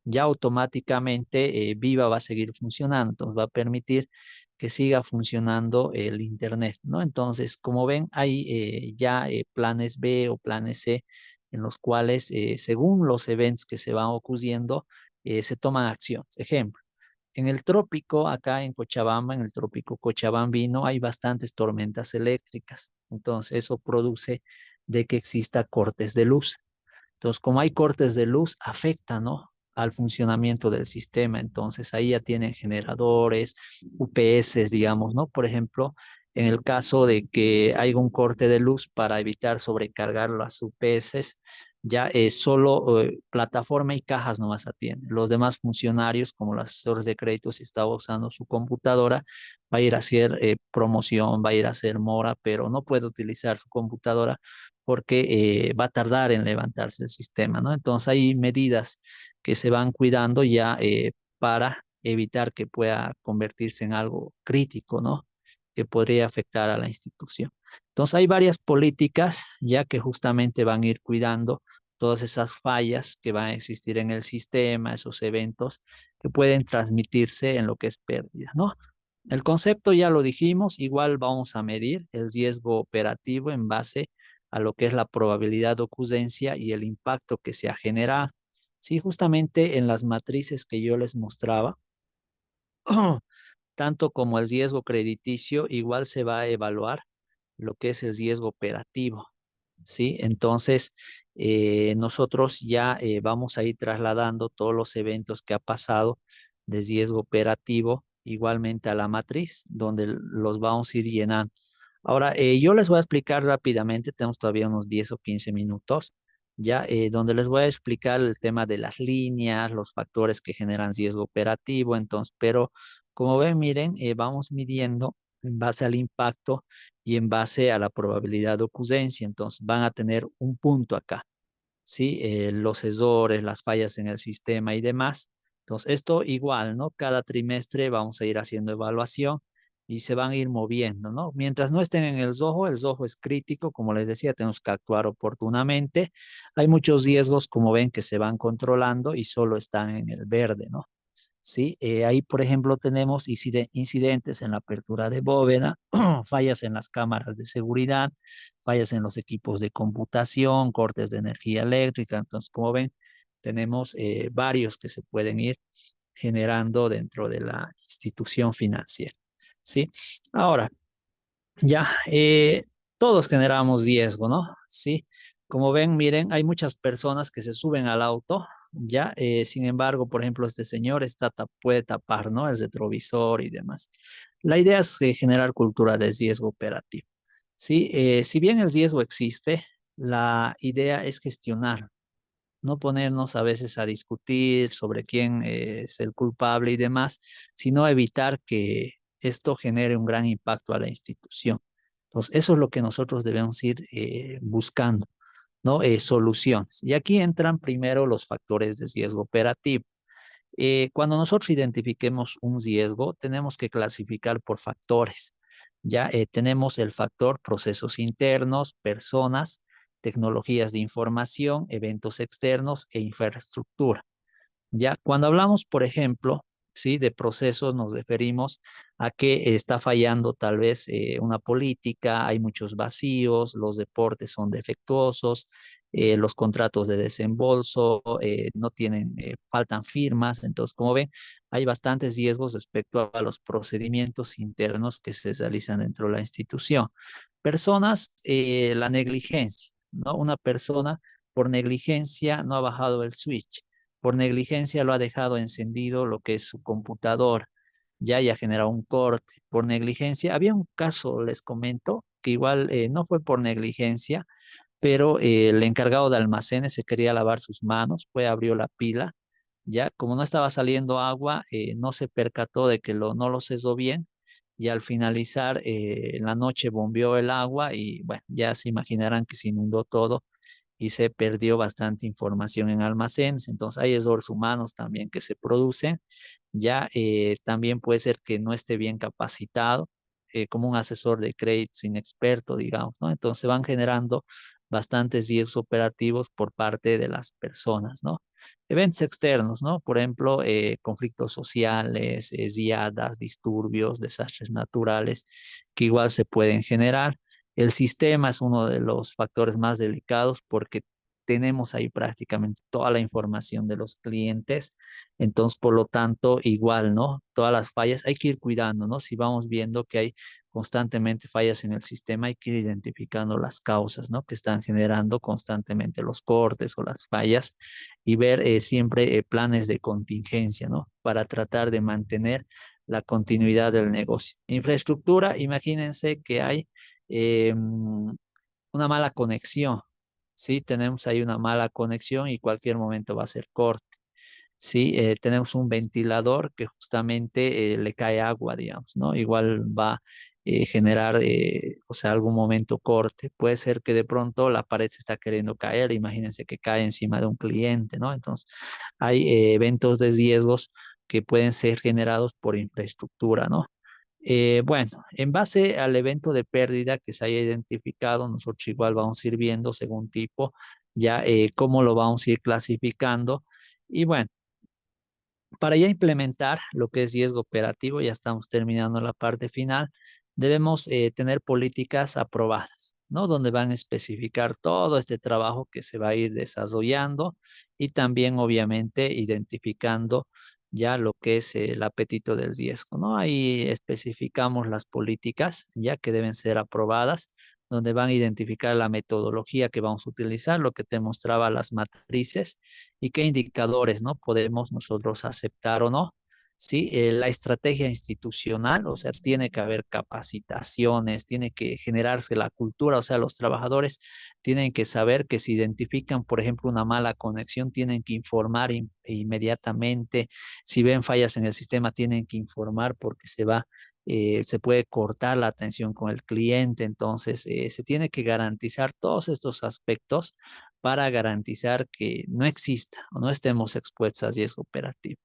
ya automáticamente Viva va a seguir funcionando, entonces va a permitir que siga funcionando el Internet, ¿no? Entonces, como ven, hay ya planes B o planes C en los cuales, según los eventos que se van ocurriendo, se toman acciones. Ejemplo, en el trópico, acá en Cochabamba, en el trópico cochabambino, hay bastantes tormentas eléctricas. Entonces, eso produce de que exista cortes de luz. Entonces, como hay cortes de luz, afecta, ¿no? Al funcionamiento del sistema. Entonces, ahí ya tienen generadores, UPS, digamos, ¿no? Por ejemplo, en el caso de que haya un corte de luz para evitar sobrecargar las UPS, ya solo plataforma y cajas nomás atienden. Los demás funcionarios, como los asesores de crédito, si estaba usando su computadora, va a ir a hacer promoción, va a ir a hacer mora, pero no puede utilizar su computadora porque va a tardar en levantarse el sistema, ¿no? Entonces hay medidas que se van cuidando ya para evitar que pueda convertirse en algo crítico, ¿no? Que podría afectar a la institución. Entonces hay varias políticas ya que justamente van a ir cuidando todas esas fallas que van a existir en el sistema, esos eventos que pueden transmitirse en lo que es pérdida, ¿no? El concepto ya lo dijimos, igual vamos a medir el riesgo operativo en base a lo que es la probabilidad de ocurrencia y el impacto que se ha generado. Sí, justamente en las matrices que yo les mostraba, tanto como el riesgo crediticio, igual se va a evaluar lo que es el riesgo operativo. ¿Sí? Entonces, nosotros ya vamos a ir trasladando todos los eventos que ha pasado de riesgo operativo igualmente a la matriz, donde los vamos a ir llenando. Ahora, yo les voy a explicar rápidamente, tenemos todavía unos 10 o 15 minutos, ya donde les voy a explicar el tema de las líneas, los factores que generan riesgo operativo, entonces, pero como ven, miren, vamos midiendo en base al impacto y en base a la probabilidad de ocurrencia. Entonces van a tener un punto acá, ¿sí? Los errores, las fallas en el sistema y demás. Entonces esto igual, ¿no? Cada trimestre vamos a ir haciendo evaluación y se van a ir moviendo, ¿no? Mientras no estén en el rojo es crítico, como les decía, tenemos que actuar oportunamente. Hay muchos riesgos, como ven, que se van controlando y solo están en el verde, ¿no? Sí, ahí, por ejemplo, tenemos incidentes en la apertura de bóveda, fallas en las cámaras de seguridad, fallas en los equipos de computación, cortes de energía eléctrica. Entonces, como ven, tenemos varios que se pueden ir generando dentro de la institución financiera. ¿Sí? Ahora, ya, todos generamos riesgo, ¿no? Sí, como ven, miren, hay muchas personas que se suben al auto, ya, sin embargo, por ejemplo, este señor puede tapar, ¿no? El retrovisor y demás. La idea es generar cultura de riesgo operativo. Sí, si bien el riesgo existe, la idea es gestionar, no ponernos a veces a discutir sobre quién es el culpable y demás, sino evitar que esto genere un gran impacto a la institución. Entonces, eso es lo que nosotros debemos ir buscando, ¿no? Soluciones. Y aquí entran primero los factores de riesgo operativo. Cuando nosotros identifiquemos un riesgo, tenemos que clasificar por factores. Ya tenemos el factor procesos internos, personas, tecnologías de información, eventos externos e infraestructura. Ya cuando hablamos, por ejemplo, sí, de procesos, nos referimos a que está fallando tal vez una política, hay muchos vacíos, los deportes son defectuosos, los contratos de desembolso no tienen, faltan firmas. Entonces, como ven, hay bastantes riesgos respecto a los procedimientos internos que se realizan dentro de la institución. Personas, la negligencia, ¿no? Una persona por negligencia no ha bajado el switch, por negligencia lo ha dejado encendido lo que es su computador, ya ha generado un corte. Por negligencia, había un caso, les comento, que igual no fue por negligencia, pero el encargado de almacenes se quería lavar sus manos, fue, abrió la pila, ya como no estaba saliendo agua, no se percató de que no lo cesó bien, y al finalizar en la noche bombeó el agua y bueno, ya se imaginarán que se inundó todo y se perdió bastante información en almacenes. Entonces hay errores humanos también que se producen. Ya también puede ser que no esté bien capacitado como un asesor de crédito inexperto, digamos, ¿no? Entonces van generando bastantes riesgos operativos por parte de las personas, ¿no? Eventos externos, ¿no? Por ejemplo, conflictos sociales, riadas, disturbios, desastres naturales, que igual se pueden generar. El sistema es uno de los factores más delicados porque tenemos ahí prácticamente toda la información de los clientes. Entonces, por lo tanto, igual, ¿no? Todas las fallas hay que ir cuidando, ¿no? Si vamos viendo que hay constantemente fallas en el sistema, hay que ir identificando las causas, ¿no? Que están generando constantemente los cortes o las fallas y ver siempre planes de contingencia, ¿no? Para tratar de mantener la continuidad del negocio. Infraestructura, imagínense que hay una mala conexión. Sí, tenemos ahí una mala conexión y cualquier momento va a ser corte. Sí, tenemos un ventilador que justamente le cae agua, digamos, ¿no? Igual va a generar, o sea, algún momento corte. Puede ser que de pronto la pared se está queriendo caer, imagínense que cae encima de un cliente, ¿no? Entonces, hay eventos de riesgos que pueden ser generados por infraestructura, ¿no? Bueno, en base al evento de pérdida que se haya identificado, nosotros igual vamos a ir viendo según tipo, ya cómo lo vamos a ir clasificando. Y bueno, para ya implementar lo que es riesgo operativo, ya estamos terminando la parte final, debemos tener políticas aprobadas, ¿no? Donde van a especificar todo este trabajo que se va a ir desarrollando y también, obviamente, identificando ya lo que es el apetito del riesgo, ¿no? Ahí especificamos las políticas ya que deben ser aprobadas, donde van a identificar la metodología que vamos a utilizar, lo que te mostraba las matrices y qué indicadores, ¿no? Podemos nosotros aceptar o no. Sí, la estrategia institucional, o sea, tiene que haber capacitaciones, tiene que generarse la cultura, o sea, los trabajadores tienen que saber que si identifican, por ejemplo, una mala conexión, tienen que informar inmediatamente. Si ven fallas en el sistema, tienen que informar porque se puede cortar la atención con el cliente. Entonces, se tiene que garantizar todos estos aspectos para garantizar que no exista o no estemos expuestos a riesgo operativo.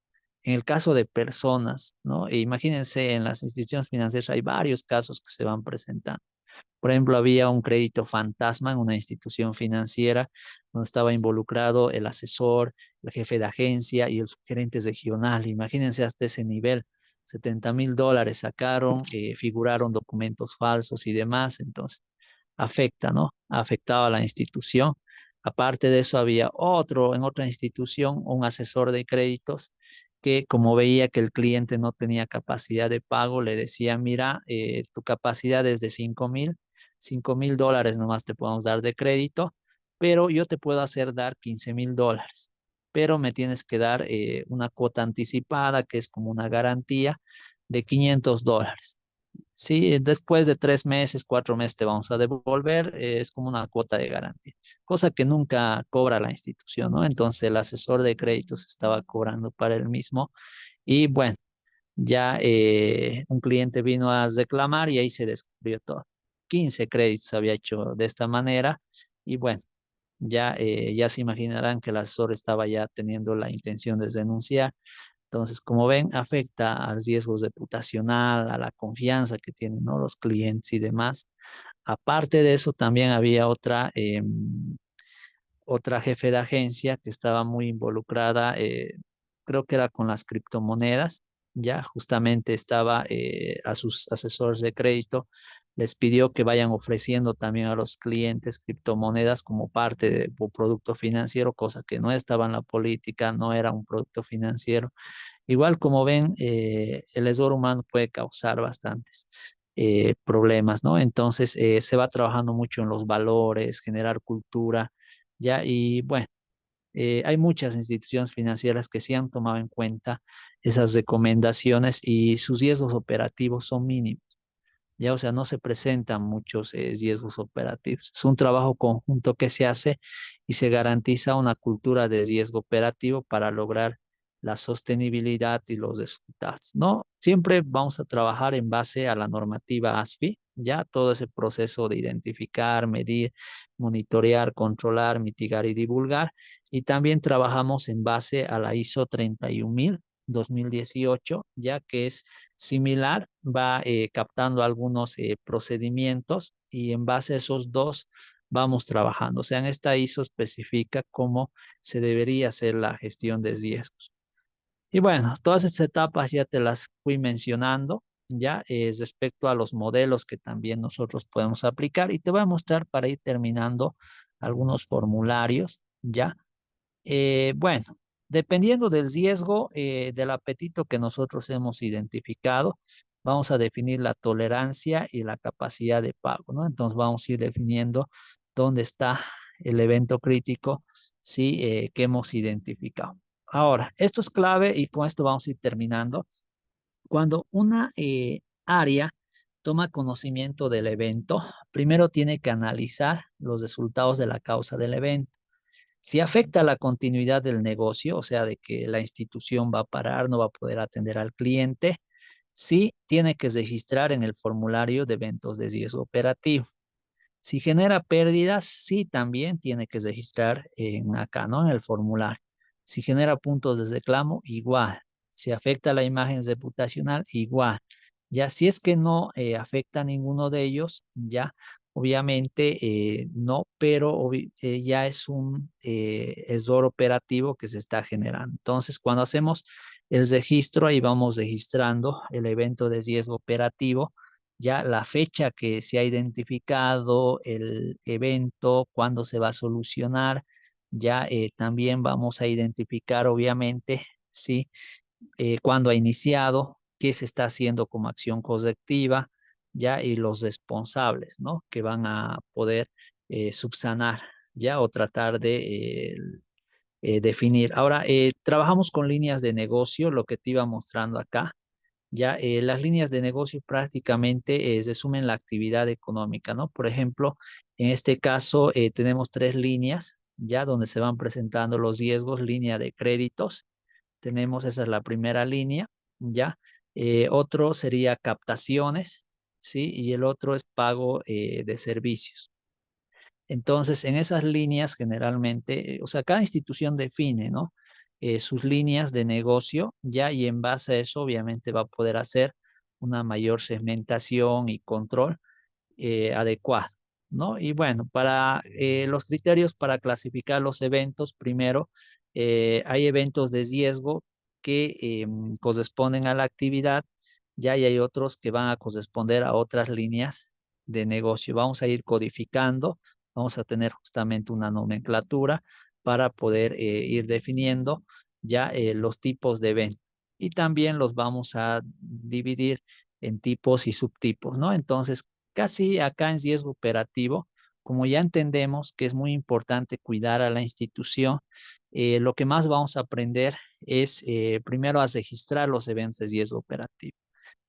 En el caso de personas, ¿no? E imagínense, en las instituciones financieras hay varios casos que se van presentando. Por ejemplo, había un crédito fantasma en una institución financiera donde estaba involucrado el asesor, el jefe de agencia y el subgerente regional. Imagínense hasta ese nivel. $70,000 sacaron, figuraron documentos falsos y demás. Entonces, afecta, ¿no? Ha afectado a la institución. Aparte de eso, había en otra institución, un asesor de créditos que como veía que el cliente no tenía capacidad de pago, le decía, mira, tu capacidad es de $5,000 nomás te podemos dar de crédito, pero yo te puedo hacer dar $15,000, pero me tienes que dar una cuota anticipada, que es como una garantía de $500. Sí, después de 3 meses, 4 meses te vamos a devolver, es como una cuota de garantía, cosa que nunca cobra la institución, ¿no? Entonces el asesor de créditos estaba cobrando para él mismo y bueno, ya un cliente vino a reclamar y ahí se descubrió todo. 15 créditos había hecho de esta manera y bueno, ya se imaginarán que el asesor estaba ya teniendo la intención de denunciar. Entonces, como ven, afecta al riesgo reputacional, a la confianza que tienen, ¿no? Los clientes y demás. Aparte de eso, también había otra jefe de agencia que estaba muy involucrada, creo que era con las criptomonedas, ya justamente estaba a sus asesores de crédito, les pidió que vayan ofreciendo también a los clientes criptomonedas como parte de un producto financiero, cosa que no estaba en la política, no era un producto financiero. Igual como ven, el error humano puede causar bastantes problemas, ¿no? Entonces se va trabajando mucho en los valores, generar cultura, ¿ya? Y bueno, hay muchas instituciones financieras que sí han tomado en cuenta esas recomendaciones y sus riesgos operativos son mínimos. Ya, o sea, no se presentan muchos riesgos operativos. Es un trabajo conjunto que se hace y se garantiza una cultura de riesgo operativo para lograr la sostenibilidad y los resultados, ¿no? Siempre vamos a trabajar en base a la normativa ASFI, ya todo ese proceso de identificar, medir, monitorear, controlar, mitigar y divulgar. Y también trabajamos en base a la ISO 31000 2018, ya que es similar, va captando algunos procedimientos y en base a esos dos vamos trabajando. O sea, en esta ISO especifica cómo se debería hacer la gestión de riesgos. Y bueno, todas estas etapas ya te las fui mencionando, ya respecto a los modelos que también nosotros podemos aplicar y te voy a mostrar para ir terminando algunos formularios, ya. Bueno, dependiendo del riesgo, del apetito que nosotros hemos identificado, vamos a definir la tolerancia y la capacidad de pago, ¿no? Entonces vamos a ir definiendo dónde está el evento crítico, sí, que hemos identificado. Ahora, esto es clave y con esto vamos a ir terminando. Cuando una área toma conocimiento del evento, primero tiene que analizar los resultados de la causa del evento. Si afecta la continuidad del negocio, o sea, de que la institución va a parar, no va a poder atender al cliente, sí tiene que registrar en el formulario de eventos de riesgo operativo. Si genera pérdidas, sí también tiene que registrar en acá, ¿no? En el formulario. Si genera puntos de reclamo, igual. Si afecta la imagen reputacional, igual. Ya si es que no afecta a ninguno de ellos, ya obviamente no, pero ya es un error operativo que se está generando. Entonces, cuando hacemos el registro, ahí vamos registrando el evento de riesgo operativo, ya la fecha que se ha identificado, el evento, cuándo se va a solucionar, ya también vamos a identificar, obviamente, sí, cuándo ha iniciado, qué se está haciendo como acción correctiva, ya, y los responsables, ¿no? Que van a poder subsanar, ya, o tratar de definir. Ahora, trabajamos con líneas de negocio, lo que te iba mostrando acá. Ya, las líneas de negocio prácticamente resumen la actividad económica, ¿no? Por ejemplo, en este caso tenemos tres líneas, ya donde se van presentando los riesgos, línea de créditos, tenemos, esa es la primera línea, ya. Otro sería captaciones, ¿sí? Y el otro es pago de servicios. Entonces, en esas líneas generalmente, o sea, cada institución define, ¿no? Sus líneas de negocio, ya, y en base a eso, obviamente, va a poder hacer una mayor segmentación y control adecuado, ¿no? Y bueno, para los criterios para clasificar los eventos, primero, hay eventos de riesgo que corresponden a la actividad, ya, y hay otros que van a corresponder a otras líneas de negocio. Vamos a ir codificando, vamos a tener justamente una nomenclatura para poder ir definiendo ya los tipos de eventos. Y también los vamos a dividir en tipos y subtipos, ¿no? Entonces, casi acá en riesgo operativo, como ya entendemos que es muy importante cuidar a la institución, lo que más vamos a aprender es primero a registrar los eventos de riesgo operativo,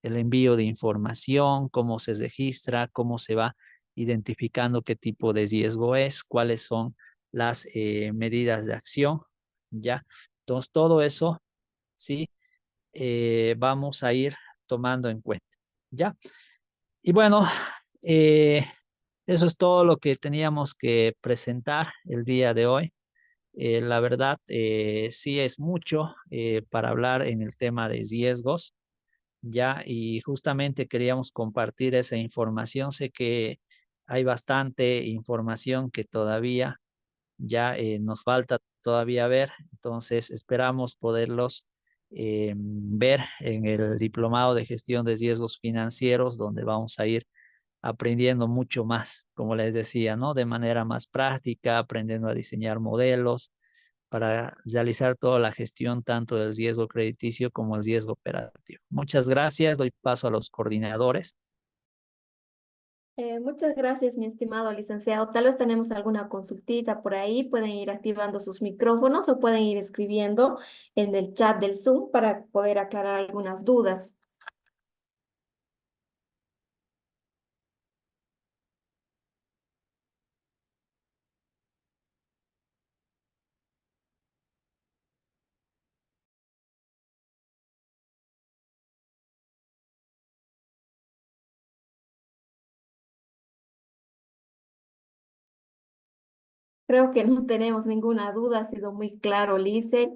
el envío de información, cómo se registra, cómo se va identificando qué tipo de riesgo es, cuáles son las medidas de acción, ¿ya? Entonces, todo eso, sí, vamos a ir tomando en cuenta, ¿ya? Y bueno, eh, eso es todo lo que teníamos que presentar el día de hoy. La verdad, sí es mucho para hablar en el tema de riesgos, ya, y justamente queríamos compartir esa información. Sé que hay bastante información que todavía ya nos falta todavía ver, entonces esperamos poderlos ver en el Diplomado de Gestión de Riesgos Financieros, donde vamos a ir aprendiendo mucho más, como les decía, ¿no? De manera más práctica, aprendiendo a diseñar modelos para realizar toda la gestión tanto del riesgo crediticio como el riesgo operativo. Muchas gracias, doy paso a los coordinadores. Muchas gracias, mi estimado licenciado. Tal vez tenemos alguna consultita por ahí. Pueden ir activando sus micrófonos o pueden ir escribiendo en el chat del Zoom para poder aclarar algunas dudas. Creo que no tenemos ninguna duda, ha sido muy claro, Lice.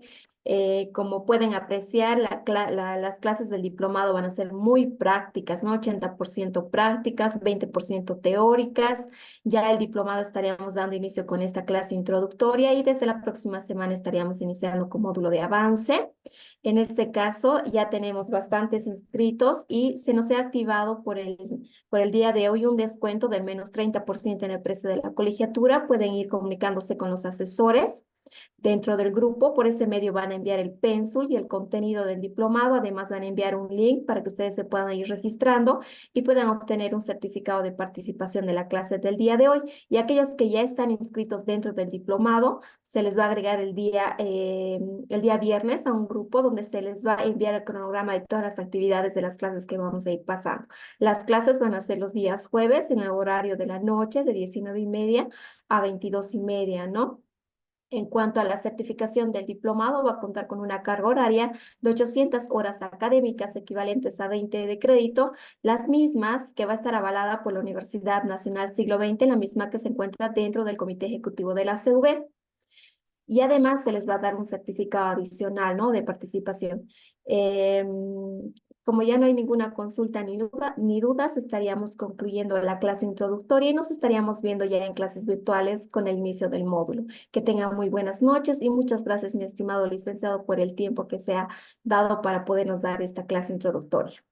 Como pueden apreciar, las clases del diplomado van a ser muy prácticas, ¿no? 80% prácticas, 20% teóricas. Ya el diplomado estaríamos dando inicio con esta clase introductoria y desde la próxima semana estaríamos iniciando con módulo de avance. En este caso ya tenemos bastantes inscritos y se nos ha activado por el día de hoy un descuento del menos 30% en el precio de la colegiatura. Pueden ir comunicándose con los asesores dentro del grupo. Por ese medio van a enviar el pénsul y el contenido del diplomado. Además van a enviar un link para que ustedes se puedan ir registrando y puedan obtener un certificado de participación de la clase del día de hoy. Y aquellos que ya están inscritos dentro del diplomado, se les va a agregar el día viernes a un grupo donde se les va a enviar el cronograma de todas las actividades de las clases que vamos a ir pasando. Las clases van a ser los días jueves en el horario de la noche de 19:30 a 22:30, ¿no? En cuanto a la certificación del diplomado, va a contar con una carga horaria de 800 horas académicas equivalentes a 20 de crédito, las mismas que va a estar avalada por la Universidad Nacional Siglo XX, la misma que se encuentra dentro del Comité Ejecutivo de la CV. Y además se les va a dar un certificado adicional, ¿no? De participación. Como ya no hay ninguna consulta ni dudas, estaríamos concluyendo la clase introductoria y nos estaríamos viendo ya en clases virtuales con el inicio del módulo. Que tengan muy buenas noches y muchas gracias, mi estimado licenciado, por el tiempo que se ha dado para podernos dar esta clase introductoria.